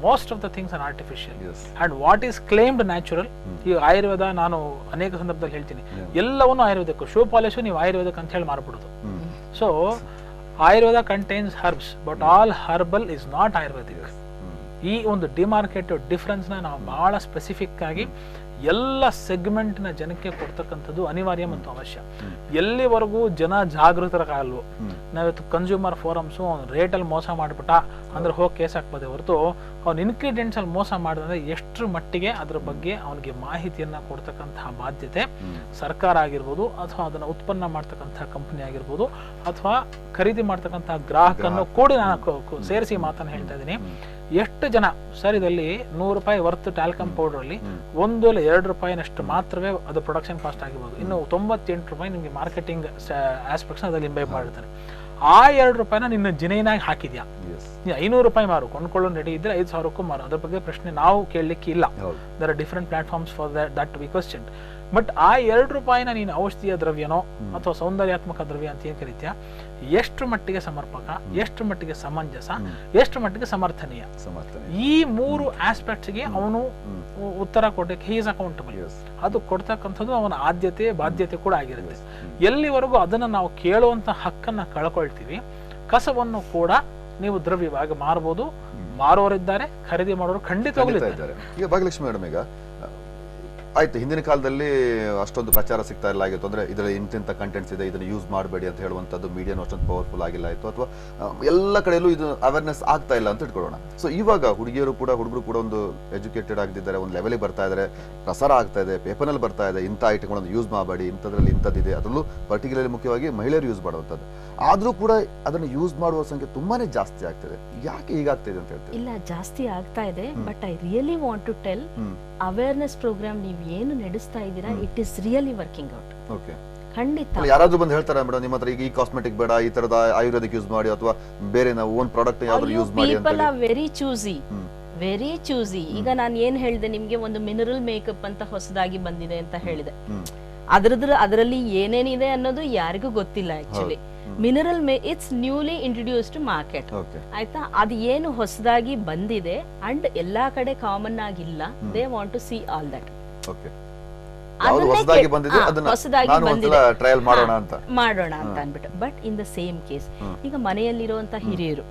most of the things are artificial. And what is claimed natural, ಈ ಆಯುರ್ವೇದ ನಾನು ಅನೇಕ ಸಂದರ್ಭದಲ್ಲಿ ಹೇಳ್ತೀನಿ, ಎಲ್ಲವನ್ನೂ ಆಯುರ್ವೇದಕ್ಕೂ, shoe polish ನೀವು ಆಯುರ್ವೇದಕ್ಕೆ ಅಂತ ಹೇಳಿ ಮಾರ್ಬಿಡೋದು. So Ayurveda contains herbs but all herbal is not Ayurvedic. ಈ ಒಂದು ಡಿಮಾರ್ಕೆಟಿವ್ ಡಿಫರೆನ್ಸ್ ನ ನಾವು ಬಹಳ ಸ್ಪೆಸಿಫಿಕ್ ಆಗಿ ಎಲ್ಲ ಸೆಗ್ಮೆಂಟ್ ನ ಜನಕ್ಕೆ ಕೊಡ್ತಕ್ಕಂಥದ್ದು ಅನಿವಾರ್ಯ ಮತ್ತು ಅವಶ್ಯ. ಎಲ್ಲಿವರೆಗೂ ಜನ ಜಾಗೃತರಾಗಲ್ವೋ, ನಾವಿವತ್ತು ಕನ್ಸ್ಯೂಮರ್ ಫೋರಮ್ಸು ರೇಟಲ್ಲಿ ಮೋಸ ಮಾಡಿಬಿಟ್ಟ ಅಂದ್ರೆ ಹೋಗಿ ಕೇಸ್ ಹಾಕ್ಬೋದೇ ಹೊರತು ಅವ್ನ ಇನ್ಗ್ರೀಡಿಯೆಂಟ್ಸ್ ಅಲ್ಲಿ ಮೋಸ ಮಾಡಿದ್ರೆ ಎಷ್ಟರ ಮಟ್ಟಿಗೆ ಅದ್ರ ಬಗ್ಗೆ ಅವನಿಗೆ ಮಾಹಿತಿಯನ್ನ ಕೊಡ್ತಕ್ಕಂತಹ ಬಾಧ್ಯತೆ ಸರ್ಕಾರ ಆಗಿರ್ಬೋದು ಅಥವಾ ಅದನ್ನ ಉತ್ಪನ್ನ ಮಾಡ್ತಕ್ಕಂತಹ ಕಂಪನಿ ಆಗಿರ್ಬೋದು ಅಥವಾ ಖರೀದಿ ಮಾಡ್ತಕ್ಕಂತಹ ಗ್ರಾಹಕನ್ನು ಕೂಡ ನಾನು ಸೇರಿಸಿ ಮಾತನ್ನ ಹೇಳ್ತಾ ಇದ್ದೀನಿ. ಎಷ್ಟು ಜನ ಸರ್ ಇದರಲ್ಲಿ 100 ರೂಪಾಯಿ ವರ್ತ್ ಟಾಲ್ಕಮ್ ಪೌಡರ್ ಅಲ್ಲಿ 1 ಇಲ್ಲ 2 ರೂಪಾಯಿನಷ್ಟು ಮಾತ್ರವೇ ಅದು ಪ್ರೊಡಕ್ಷನ್ ಕಾಸ್ಟ್ ಆಗಿರ್ಬೋದು, ಇನ್ನು 98 ರೂಪಾಯಿ ನಿಮಗೆ ಮಾರ್ಕೆಟಿಂಗ್ ಆಸ್ಪೆಕ್ಟ್ಸ್ ಅದ್ರಲ್ಲಿ ಇಂಬೈಬ್ ಮಾಡಿರ್ತಾರೆ. ಆ 2 ರೂಪಾಯಿನ ನಿನ್ನ ಜಿನೈನಾಗಿ ಹಾಕಿದ್ಯಾ, 500 ರೂಪಾಯಿ ಮಾರು, ಕೊಂಡ್ಕೊಳ್ಳೋ ರೆಡಿ ಇದ್ರೆ 5,000ಕ್ಕೂ ಮಾರು, ಅದ್ರ ಬಗ್ಗೆ ಪ್ರಶ್ನೆ ನಾವು ಕೇಳಲಿಕ್ಕೆ ಇಲ್ಲ. There are different platforms for that we question. But ಆ 2 ರೂಪಾಯಿನ ನೀನು ಔಷಧೀಯ ದ್ರವ್ಯನೋ ಅಥವಾ ಸೌಂದರ್ಯಾತ್ಮಕ ದ್ರವ್ಯ ಅಂತ ಏನ್ ಕರೀತೀಯ, ಎಷ್ಟು ಮಟ್ಟಿಗೆ ಸಮರ್ಪಕ, ಎಷ್ಟು ಮಟ್ಟಿಗೆ ಸಮಂಜಸ, ಎಷ್ಟು ಮಟ್ಟಿಗೆ ಸಮರ್ಥನೀಯ, ಈ 3 ಆಸ್ಪೆಕ್ಟ್ಸ್ಗೆ ಅವನು ಉತ್ತರ ಕೊಡಕ್ಕೆ ಹಿ ಇಸ್ ಅಕೌಂಟಬಲ್. ಅದು ಕೊಡ್ತಕ್ಕಂಥದ್ದು ಅವನ ಆದ್ಯತೆ ಬಾಧ್ಯತೆ ಕೂಡ ಆಗಿರುತ್ತೆ. ಎಲ್ಲಿವರೆಗೂ ಅದನ್ನ ನಾವು ಕೇಳುವಂತ ಹಕ್ಕನ್ನ ಕಳ್ಕೊಳ್ತೀವಿ, ಕಸವನ್ನು ಕೂಡ ನೀವು ದ್ರವ್ಯವಾಗಿ ಮಾರಬಹುದು, ಮಾರೋರಿದ್ದಾರೆ, ಖರೀದಿ ಮಾಡೋರು ಖಂಡಿತವಾಗ್ಲೂ ಇದ್ದಾರೆ. ಈಗ ಭಾಗ್ಯಲಕ್ಷ್ಮಿ ಮೇಡಮ್, ಈಗ ಆಯ್ತು, ಹಿಂದಿನ ಕಾಲದಲ್ಲಿ ಅಷ್ಟೊಂದು ಪ್ರಚಾರ ಸಿಗ್ತಾ ಇಲ್ಲ ಆಗಿತ್ತು, ಅಂದ್ರೆ ಇದರಲ್ಲಿ ಇಂತಿಂತ ಕಂಟೆಂಟ್ಸ್ ಇದೆ, ಇದನ್ನ ಯೂಸ್ ಮಾಡಬೇಡಿ ಅಂತ ಹೇಳುವಂತದ್ದು ಮೀಡಿಯಾನು ಅಷ್ಟೊಂದು ಪವರ್ಫುಲ್ ಆಗಿಲ್ಲ ಆಯ್ತು, ಅಥವಾ ಎಲ್ಲ ಕಡೆಯಲ್ಲೂ ಇದು ಅವೇರ್ನೆಸ್ ಆಗ್ತಾ ಇಲ್ಲ ಅಂತ ಇಟ್ಕೊಳ್ಳೋಣ. ಸೊ ಇವಾಗ ಹುಡುಗಿಯರು ಕೂಡ ಹುಡುಗರು ಕೂಡ ಒಂದು ಎಜುಕೇಟೆಡ್ ಆಗಿದ್ದಾರೆ, ಒಂದು ಲೆವೆಲಿಗೆ ಬರ್ತಾ ಇದ್ದಾರೆ, ಪ್ರಸಾರ ಆಗ್ತಾ ಇದೆ, ಪೇಪರ್ನಲ್ಲಿ ಬರ್ತಾ ಇದೆ, ಇಂಥ ಐಟಮ್ಗಳನ್ನು ಯೂಸ್ ಮಾಡಬೇಡಿ, ಇಂಥದ್ರಲ್ಲಿ ಇಂಥದ್ದಿದೆ, ಅದರಲ್ಲೂ ಪರ್ಟಿಕ್ಯುಲರ್ಲಿ ಮುಖ್ಯವಾಗಿ ಮಹಿಳೆಯರು ಯೂಸ್ ಮಾಡುವಂಥದ್ದು. ಆದ್ರೂ ಕೂಡ ಅದನ್ನು ಯೂಸ್ ಮಾಡುವ ಸಂಖ್ಯೆ ತುಂಬಾನೇ ಜಾಸ್ತಿ ಆಗ್ತಿದೆ. ಯಾಕೆ ಹೀಗಾಗ್ತಿದೆ ಅಂತ ಹೇಳ್ತೀವಿ? ಇಲ್ಲ, ಜಾಸ್ತಿ ಆಗ್ತಾ ಇದೆ, but I really want to tell, awareness program ನೀವು ಏನು ನಡೆಸ್ತಾ ಇದ್ದೀರಾ, it is really working out. Okay, ಖಂಡಿತ. ಯಾರಾದ್ರೂ ಬಂದು ಹೇಳ್ತಾರೆ ಮೇಡಮ್ ನಿಮ್ಮ ಹತ್ರ ಈಗ ಈ ಕಾಸ್ಮೆಟಿಕ್ ಬೇಡ, ಈ ತರದ ಆಯುರ್ವೇದಿಕ್ ಯೂಸ್ ಮಾಡಿ, ಅಥವಾ ಬೇರೆ ನಾವು ಓನ್ ಪ್ರಾಡಕ್ಟ್ ಯಾವ್ದಾದ್ರು ಯೂಸ್ ಮಾಡಿ ಅಂತ. People are very choosy. ಈಗ ನಾನು ಏನ್ ಹೇಳಿದೆ ನಿಮ್ಗೆ, ಒಂದು ಮಿನರಲ್ ಮೇಕಪ್ ಅಂತ ಹೊಸದಾಗಿ ಬಂದಿದೆ ಅಂತ ಹೇಳಿದೆ. ಅದರಲ್ಲಿ ಏನೇನಿದೆ ಅನ್ನೋದು ಯಾರಿಗೂ ಗೊತ್ತಿಲ್ಲ actually. Mineral it's newly introduced market, ಆಯ್ತಾ? ಅದು ಏನು ಹೊಸದಾಗಿ ಬಂದಿದೆ ಅಂಡ್ ಎಲ್ಲಾ ಕಡೆ ಕಾಮನ್ ಆಗಿಲ್ಲ. They want to see all that. ಹೊಸದಾಗಿ ಬಂದಿದೆ, ಟ್ರಯಲ್ ಮಾಡೋಣ ಅಂತ ಅನ್ಬಿಟ್ಟು. But in the same case, ಈಗ ಮನೆಯಲ್ಲಿರುವಂತ ಹಿರಿಯರು,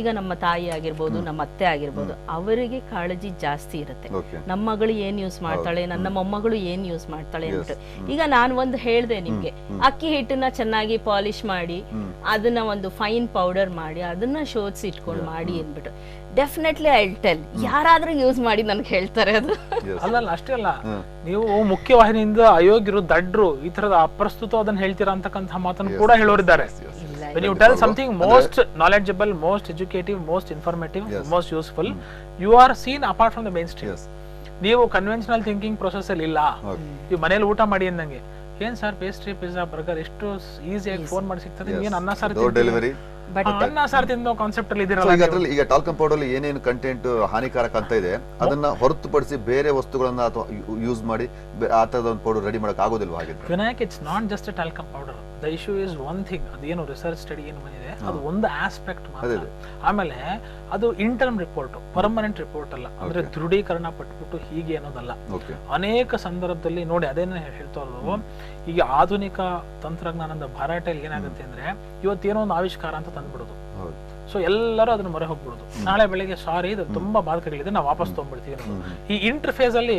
ಈಗ ನಮ್ಮ ತಾಯಿ ಆಗಿರ್ಬೋದು, ನಮ್ಮ ಅತ್ತೆ ಆಗಿರ್ಬೋದು, ಅವರಿಗೆ ಕಾಳಜಿ ಜಾಸ್ತಿ ಇರುತ್ತೆ. ನಮ್ಮ ಮಗಳು ಏನ್ ಯೂಸ್ ಮಾಡ್ತಾಳೆ, ನನ್ನ ಮೊಮ್ಮಗಳು ಏನ್ ಯೂಸ್ ಮಾಡ್ತಾಳೆ ಅಂದ್ಬಿಟ್ಟು. ಈಗ ನಾನು ಒಂದು ಹೇಳ್ದೆ ನಿಮ್ಗೆ, ಅಕ್ಕಿ ಹಿಟ್ಟನ್ನ ಚೆನ್ನಾಗಿ ಪಾಲಿಶ್ ಮಾಡಿ, ಅದನ್ನ ಒಂದು ಫೈನ್ ಪೌಡರ್ ಮಾಡಿ, ಅದನ್ನ ಶೋಧಿಸಿ ಇಟ್ಕೊಂಡು ಮಾಡಿ ಅಂದ್ಬಿಟ್ಟು, ಡೆಫಿನೆಟ್ಲಿ ಐ ವಿಲ್ ಟೆಲ್. ಯಾರಾದ್ರೂ ಯೂಸ್ ಮಾಡಿ ನನ್ಗೆ ಹೇಳ್ತಾರೆ ಅದು. ಅಲ್ಲಲ್ಲ, ಅಷ್ಟೇ ಅಲ್ಲ, ನೀವು ಮುಖ್ಯವಾಹಿನಿಯಿಂದ ಅಯೋಗ್ಯರು, ದಡ್ರು, ಈ ತರದ ಅಪ್ರಸ್ತುತ ಅದನ್ನ ಹೇಳ್ತೀರಾ ಅಂತಕ್ಕಂಥ ಮಾತನ್ನು ಕೂಡ ಹೇಳೋರಿದ್ದಾರೆ. When you tell something most knowledgeable, most educative, most informative, most useful, you are seen apart from the mainstream. ನೀವು ಕನ್ವೆನ್ಷನಲ್ ಥಿಂಕಿಂಗ್ ಪ್ರೊಸೆಸ್ ಅಲ್ಲಿ ಇಲ್ಲ. ನೀವು ಮನೇಲಿ ಊಟ ಮಾಡಿ ಅಂದಂಗೆ, ಏನ್ ಸರ್ ಪೇಸ್ಟ್ರಿ, ಪಿಜ್ಜಾ, ಬರ್ಗರ್ ಎಷ್ಟು ಈಸಿಯಾಗಿ ಫೋನ್ ಮಾಡಿ ಸಿಗ್ತದೆ, ಏನ್ ಅನ್ನ ಸಾರ್ ಡೆಲಿವರಿ, ಅನ್ನ ಸಾರ್ ತಿನ್ನೋ ಕಾನ್ಸೆಪ್ಟ್ ಅಲ್ಲಿ ಇದರಲ್ಲಿ. ಈಗ ಟಾಲ್ಕಮ್ ಪೌಡರ್ ಅಲ್ಲಿ ಏನೇನು ಕಂಟೆಂಟ್ ಹಾನಿಕಾರಕ ಅಂತ ಇದೆ, ಅದನ್ನ ಹೊರತುಪಡಿಸಿ ಬೇರೆ ವಸ್ತುಗಳನ್ನ ಅಥವಾ ಯೂಸ್ ಮಾಡಿ ಆ ತರದ ಒಂದು ಪೌಡರ್ ರೆಡಿ ಮಾಡಕ್ ಆಗೋದಿಲ್ವಾ? ಹಾಗಿದ್ರೆ Vinayak, it's not just a talcum powder. The issue is one thing. ಅದೇನು ರಿಸರ್ಚ್ ಸ್ಟಡಿ ಏನು ಬಂದಿದೆ, ಅದು ಒಂದು ಆಸ್ಪೆಕ್ಟ್ ಮಾತ್ರ. ಆಮೇಲೆ ಅದು ಇಂಟರ್ಮ್ ರಿಪೋರ್ಟ್, ಪರ್ಮನೆಂಟ್ ರಿಪೋರ್ಟ್ ಅಲ್ಲ. ಅಂದ್ರೆ ದೃಢೀಕರಣ ಪಟ್ಬಿಟ್ಟು ಹೀಗೆ ಅನ್ನೋದಲ್ಲ. ಅನೇಕ ಸಂದರ್ಭದಲ್ಲಿ ನೋಡಿ, ಅದೇನೇ ಹೇಳ್ತಾ ಇರೋದು, ಈಗ ಆಧುನಿಕ ತಂತ್ರಜ್ಞಾನದ ಭರಾಟೆಯಲ್ಲಿ ಏನಾಗುತ್ತೆ ಅಂದ್ರೆ, ಇವತ್ತೇನೋ ಒಂದು ಆವಿಷ್ಕಾರ ಅಂತ ತಂದ್ಬಿಡೋದು. ಸೊ ಎಲ್ಲರೂ ಅದನ್ನ ಮೊರೆ ಹೋಗ್ಬಿಡೋದು. ನಾಳೆ ಬೆಳಿಗ್ಗೆ ಸಾರಿ ಇದು ತುಂಬಾ ಬಾಧಕಗಳಿದೆ, ನಾವು ವಾಪಸ್ ತಗೊಂಡ್ಬಿಡ್ತೀವಿ. ಈ ಇಂಟರ್ಫೇಸ್ ಅಲ್ಲಿ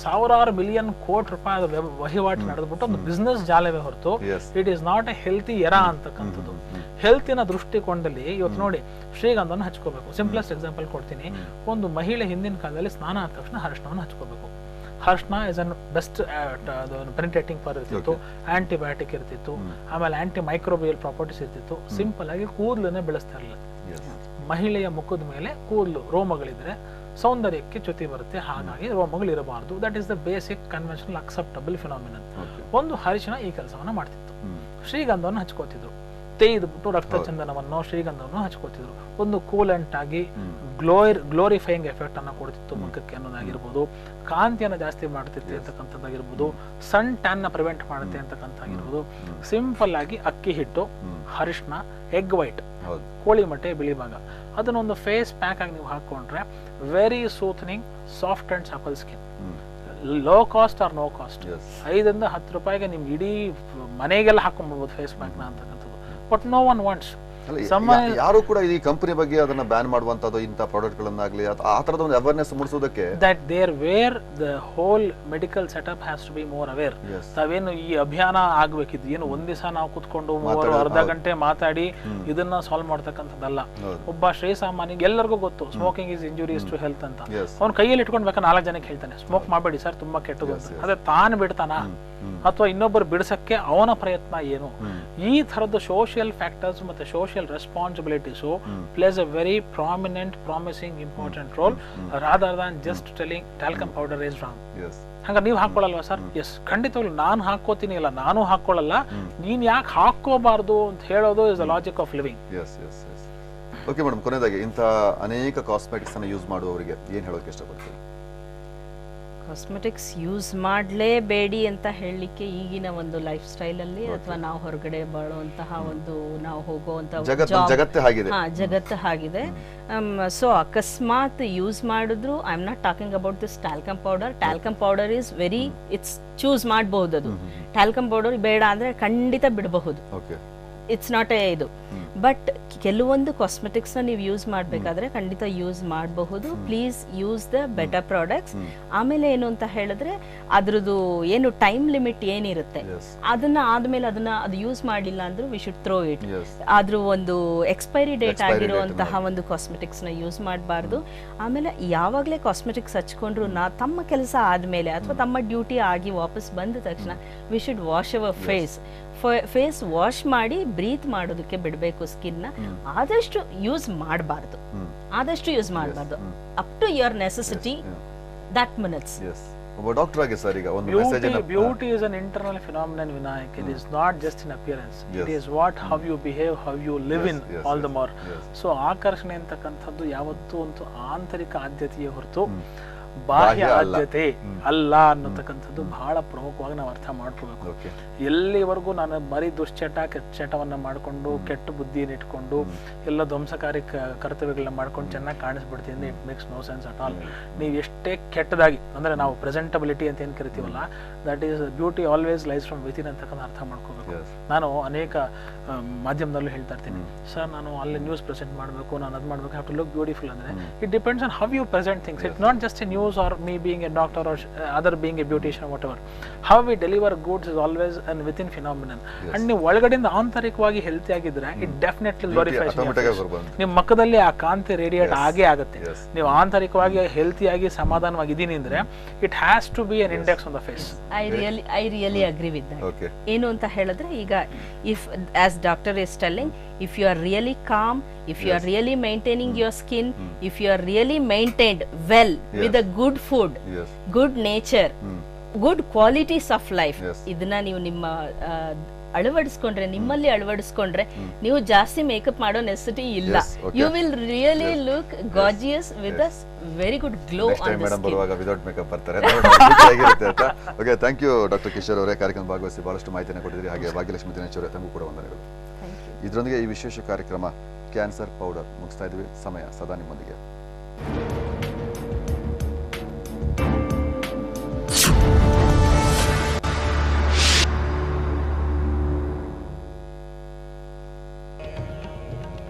ಸಾವಿರಾರು ಮಿಲಿಯನ್ ಕೋಟಿ ರೂಪಾಯಿ ವಹಿವಾಟು ನಡೆದ್ಬಿಟ್ಟು ಒಂದು ಬಿಸ್ನೆಸ್ ಜಾಲವೇ ಹೊರತು it is not A healthy era ಅಂತಕ್ಕಂಥದ್ದು. ಹೆಲ್ತಿನ ದೃಷ್ಟಿಕೋನದಲ್ಲಿ ಇವತ್ತು ನೋಡಿ, ಶ್ರೀಗಂಧವನ್ನು ಹಚ್ಕೋಬೇಕು. ಸಿಂಪ್ಲೆಸ್ಟ್ ಎಕ್ಸಾಂಪಲ್ ಕೊಡ್ತೀನಿ. ಒಂದು ಮಹಿಳೆ ಹಿಂದಿನ ಕಾಲದಲ್ಲಿ ಸ್ನಾನ ಆದ ತಕ್ಷಣ ಅರಿಶಿಣವನ್ನು ಹಚ್ಕೋಬೇಕು. ಅರಿಶಿಣ is an best penetrating power ಇರ್ತಿತ್ತು, ಆಂಟಿಬಯೋಟಿಕ್ ಇರ್ತಿತ್ತು, ಆಮೇಲೆ ಆಂಟಿ ಮೈಕ್ರೋಬಿಯಲ್ ಪ್ರಾಪರ್ಟೀಸ್ ಇರ್ತಿತ್ತು. ಸಿಂಪಲ್ ಆಗಿ ಕೂದಲನ್ನೇ ಬೆಳೆಸ್ತಾ ಇರಲಿಲ್ಲ. ಮಹಿಳೆಯ ಮುಖದ ಮೇಲೆ ಕೂದಲು, ರೋಮಗಳಿದ್ರೆ ಸೌಂದರ್ಯಕ್ಕೆ ಚ್ಯುತಿ ಬರುತ್ತೆ, ಹಾಗಾಗಿ ರೋಮಗಳು ಇರಬಾರ್ದು. That is the basic conventional acceptable phenomenon. ಒಂದು ಅರಿಶಿಣ ಈ ಕೆಲಸವನ್ನ ಮಾಡ್ತಿತ್ತು. ಶ್ರೀಗಂಧವನ್ನು ಹಚ್ಕೋತಿದ್ರು. ತೆಗೆದುಬಿಟ್ಟು ರಕ್ತಚಂದನವನ್ನು, ಶ್ರೀಗಂಧವನ್ನು ಹಚ್ಕೋತಿದ್ರು. ಒಂದು ಕೂಲೆಂಟ್ ಆಗಿ ಗ್ಲೋರಿಫೈಯಿಂಗ್ ಎಫೆಕ್ಟ್ ಅನ್ನ ಕೊಡ್ತಿತ್ತು ಮುಖಕ್ಕೆ ಅನ್ನೋದಾಗಿರ್ಬೋದು, ಕಾಂತಿಯನ್ನು ಜಾಸ್ತಿ ಮಾಡ್ತಿತ್ತು ಅಂತಕ್ಕಂಥದ್ದಾಗಿರ್ಬೋದು, ಸನ್ ಟ್ಯಾನ್ ನ ಪ್ರಿವೆಂಟ್ ಮಾಡುತ್ತೆ ಅಂತಕ್ಕಂಥಾಗಿರ್ಬೋದು. ಸಿಂಪಲ್ ಆಗಿ ಅಕ್ಕಿ ಹಿಟ್ಟು, ಅರಿಶಿಣ, ಎಗ್ ವೈಟ್, ಕೋಳಿ ಮೊಟ್ಟೆ ಬಿಳಿ ಭಾಗ, ಅದನ್ನೊಂದು ಫೇಸ್ ಪ್ಯಾಕ್ ಆಗಿ ನೀವು ಹಾಕೊಂಡ್ರೆ very soothing, soft and supple skin. Low cost or no cost. 5 ರಿಂದ 10 ರೂಪಾಯಿಗೆ ನಿಮ್ಗೆ ಇಡೀ ಮನೆಗೆಲ್ಲ ಹಾಕೊಂಡ್ಬಿಡ್ಬೋದು ಫೇಸ್ ಪ್ಯಾಕ್ ನ ಅಂತಕ್ಕಂಥದ್ದು. But no one wants. ಯಾರು ಕೂಡ ಈ ಕಂಪನಿ ಬಗ್ಗೆ ಅದನ್ನ ಬ್ಯಾನ್ ಮಾಡುವಂತದ್ದು, ಇಂಥ ಪ್ರಾಡಕ್ಟ್ ಗಳನ್ನಾಗ್ಲಿ ಆ ತರದ ಒಂದು ಅವೇರ್ನೆಸ್ ಮೂಡಿಸೋದಕ್ಕೆ, that there where the whole medical setup has to be more aware. ತಾವೇನು ಈ ಅಭಿಯಾನ ಆಗ್ಬೇಕಿದ್ದು ಏನು ಒಂದ್ ದಿವಸ ನಾವು ಕುತ್ಕೊಂಡು ಅರ್ಧ ಗಂಟೆ ಮಾತಾಡಿ ಇದನ್ನ ಸಾಲ್ವ್ ಮಾಡ್ತಕ್ಕಂಥದ್ದಲ್ಲ. ಒಬ್ಬ ಶ್ರೀಸಾಮಾನ್ಯ ಎಲ್ಲರಿಗೂ ಗೊತ್ತು smoking is injurious to health ಅಂತ. ಅವ್ನ ಕೈಯಲ್ಲಿ ಇಟ್ಕೊಂಡು ಬೇಕಾದ್ರೆ 4 ಜನಕ್ಕೆ ಹೇಳ್ತಾನೆ ಸ್ಮೋಕ್ ಮಾಡಬೇಡಿ ಸರ್, ತುಂಬಾ ಕೆಟ್ಟದು ಅಂತ. ಅದೇ ತಾನು ಬಿಡ್ತಾನ ಅಥವಾ ಇನ್ನೊಬ್ಬರು ಬಿಡಿಸಕ್ಕೆ ಅವನ ಪ್ರಯತ್ನ ಏನು? ಈ ತರದ ಸೋಷಿಯಲ್ ಫ್ಯಾಕ್ಟರ್ಸ್ ಮತ್ತೆ social responsibilities places a very prominent, promising, important role rather than just telling talcum powder is wrong. ಹಂಗ ನೀವು ಹಾಕೊಳ್ಳಲ್ವಾ ಸರ್? ಎಸ್, ಖಂಡಿತವಾಗ್ಲು ನಾನು ಹಾಕೋತೀನಿ, ಇಲ್ಲ ನಾನು ಹಾಕೊಳ್ಳಲ್ಲ, ನೀನ್ ಯಾಕೆ ಹಾಕೋಬಾರ್ದು ಅಂತ ಹೇಳೋದು is the logic of living. Okay madam, ಕೊನೆಯದಾಗಿ ಇಂಥ ಅನೇಕ ಕಾಸ್ಮೆಟಿಕ್ಸ್ ಅನ್ನ ಯೂಸ್ ಮಾಡುವವರಿಗೆ ಏನ್ ಹೇಳೋಕೆ ಇಷ್ಟಪಡ್ತೀವಿ? ಕಾಸ್ಮೆಟಿಕ್ಸ್ ಯೂಸ್ ಮಾಡಲೇಬೇಡಿ ಅಂತ ಹೇಳಲಿಕ್ಕೆ ಈಗಿನ ಒಂದು ಲೈಫ್ ಸ್ಟೈಲ್ ಅಲ್ಲಿ, ಅಥವಾ ನಾವು ಹೊರಗಡೆ ಬಾಳುವಂತಹ ಒಂದು, ನಾವು ಹೋಗುವಂತಹ ಜಗತ್ತು ಹಾಗಿದೆ. ಸೊ ಅಕಸ್ಮಾತ್ ಯೂಸ್ ಮಾಡಿದ್ರು, I am not talking about this talcum powder. Talcum powder is very, it's choose ಮಾಡಬಹುದು. ಅದು ಟಾಲ್ಕಮ್ ಪೌಡರ್ ಬೇಡ ಅಂದ್ರೆ ಖಂಡಿತ ಬಿಡಬಹುದು. ಇಟ್ಸ್ ನಾಟ್ ಎ ಇದು. ಬಟ್ ಕೆಲವೊಂದು ಕಾಸ್ಮೆಟಿಕ್ಸ್ ನ ನೀವು ಯೂಸ್ ಮಾಡಬೇಕಾದ್ರೆ ಖಂಡಿತ ಯೂಸ್ ಮಾಡಬಹುದು. Please use the better products. ಆಮೇಲೆ ಏನು ಅಂತ ಹೇಳಿದ್ರೆ ಅದ್ರದ್ದು ಏನು ಟೈಮ್ ಲಿಮಿಟ್ ಏನಿರುತ್ತೆ ಅದನ್ನ ಆದ್ಮೇಲೆ ಅದು ಯೂಸ್ ಮಾಡಲಿಲ್ಲ ಅಂದ್ರೂ ವಿ ಶುಡ್ ಥ್ರೋ ಇಟ್. ಅದ್ರ ಒಂದು ಎಕ್ಸ್ಪೈರಿ ಡೇಟ್ ಆಗಿರುವಂತಹ ಒಂದು ಕಾಸ್ಮೆಟಿಕ್ಸ್ ನ ಯೂಸ್ ಮಾಡಬಾರ್ದು. ಆಮೇಲೆ ಯಾವಾಗಲೇ ಕಾಸ್ಮೆಟಿಕ್ಸ್ ಹಚ್ಕೊಂಡ್ರು ತಮ್ಮ ಕೆಲಸ ಆದ್ಮೇಲೆ ಅಥವಾ ತಮ್ಮ ಡ್ಯೂಟಿ ಆಗಿ ವಾಪಸ್ ಬಂದ ತಕ್ಷಣ we should wash our face wash ಮಾಡಿ ಬ್ರೀತ್ ಮಾಡೋದಕ್ಕೆ ಬಿಡಬೇಕು ಸ್ಕಿನ್ ನ. ಆದಷ್ಟು ಯೂಸ್ ಮಾಡಬಾರ್ದು, up to your necessity that minutes. ಒಬ್ಬ ಡಾಕ್ಟರ್ ಆಗಿ ಸರ್ ಈಗ ಒಂದು ಮೆಸೇಜ್ ಅನ್ನು beauty is an internal phenomenon Vinayak. It is not just in appearance, it is what how you behave, how you live in all the more. So ಆಕರ್ಷಣೆ ಅಂತಕ್ಕಂಥದ್ದು ಯಾವತ್ತೂ ಒಂದು ಆಂತರಿಕ ಆದ್ಯತೆಯೇ ಹೊರತು ಬಾಹ್ಯ ಆದ್ಯತೆ ಅಲ್ಲ ಅನ್ನತಕ್ಕಂಥದ್ದು ಬಹಳ ಪ್ರಮುಖವಾಗಿ ನಾವು ಅರ್ಥ ಮಾಡ್ಕೋಬೇಕು. ಎಲ್ಲಿವರೆಗೂ ನಾನು ಬರೀ ಕೆಚ್ಚಟವನ್ನ ಮಾಡ್ಕೊಂಡು ಕೆಟ್ಟ ಬುದ್ಧಿಯನ್ನು ಇಟ್ಕೊಂಡು ಎಲ್ಲ ಧ್ವಂಸಕಾರಿ ಕರ್ತವ್ಯಗಳನ್ನ ಮಾಡ್ಕೊಂಡು ಚೆನ್ನಾಗಿ ಕಾಣಿಸ್ಬಿಡ್ತೀನಿ, it makes no sense at all. ನೀವು ಎಷ್ಟೇ ಕೆಟ್ಟದಾಗಿ ಅಂದ್ರೆ ನಾವು ಪ್ರೆಸೆಂಟಬಿಲಿಟಿ ಅಂತ ಏನ್ ಕರಿತೀವಲ್ಲ, that is beauty always lies from within ಅಂತಕ್ಕಂಥ ಅರ್ಥ ಮಾಡ್ಕೋಬೇಕು. ನಾನು ಅನೇಕ ಮಾಧ್ಯಮದಲ್ಲೂ ಹೇಳ್ತಾ ಇರ್ತೀನಿ, ಸರ್ ನಾನು ಅಲ್ಲಿ ನ್ಯೂಸ್ ಪ್ರೆಸೆಂಟ್ ಮಾಡಬೇಕು, ನಾನು ಅದು ಮಾಡಬೇಕು, ಹ್ಯಾವ್ ಟು ಲುಕ್ ಬ್ಯೂಟಿಫುಲ್ ಅಂದ್ರೆ it depends on how you present things. It's not just a news or me being a doctor or other being a beautician or whatever. How we deliver goods is always an within phenomenon. And ನೀವು ಒಳಗಡೆಯಿಂದ ಆಂತರಿಕವಾಗಿ healthy ಆಗಿದ್ರೆ it definitely glorifies. ನಿಮ್ಮ ಮುಖದಲ್ಲಿ ಆ ಕಾಂತಿ radiate ಆಗೇ ಆಗುತ್ತೆ. ನೀವು ಆಂತರಿಕವಾಗಿ ಹೆಲ್ತಿ ಆಗಿ ಸಮಾಧಾನವಾಗಿ ಇದೀನಿ ಅಂದ್ರೆ it has to be an index on the face. I really agree with that. ಏನು ಅಂತ ಹೇಳಿದ್ರೆ ಈಗ if as doctor is telling, if you are really calm, if you are really maintaining your skin, if you are really maintained well with a good food, good nature, good qualities of life, ಇದನ್ನ ನೀವು ನಿಮ್ಮ ಅಳವಡಿಸ್ಕೊಂಡ್ರೆ, ನಿಮ್ಮಲ್ಲಿ ಅಳವಡಿಸ್ಕೊಂಡ್ರೆ ನೀವು ಜಾಸ್ತಿ makeup ಮಾಡೋ necessity ಇಲ್ಲ. You will really look gorgeous with a very good glow on the skin. Madam ಬರುವಾಗ without makeup ಬರ್ತಾರೆ. Okay, thank you doctor Kishore ಅವರೇ. ಕಾರ್ಯಕ್ರಮ ಭಾಗವಹಿಸಿ ಬಹಳಷ್ಟು ಮಾಹಿತಿಯನ್ನು ಕೊಟ್ಟಿದ್ದೀರಿ. ಹಾಗೆ ಭಾಗ್ಯಲಕ್ಷ್ಮಿ ದಿನೇಶ್ ಅವರೇ, ತಮಗೂ ಕೂಡ ವಂದನೆಗಳು. ಇದರೊಂದಿಗೆ ಈ ವಿಶೇಷ ಕಾರ್ಯಕ್ರಮ ಕ್ಯಾನ್ಸರ್ ಪೌಡರ್ ಮುಗಿಸ್ತಾ ಇದ್ವಿ. ಸಮಯ ಸದಾ ನಿಮ್ಮೊಂದಿಗೆ.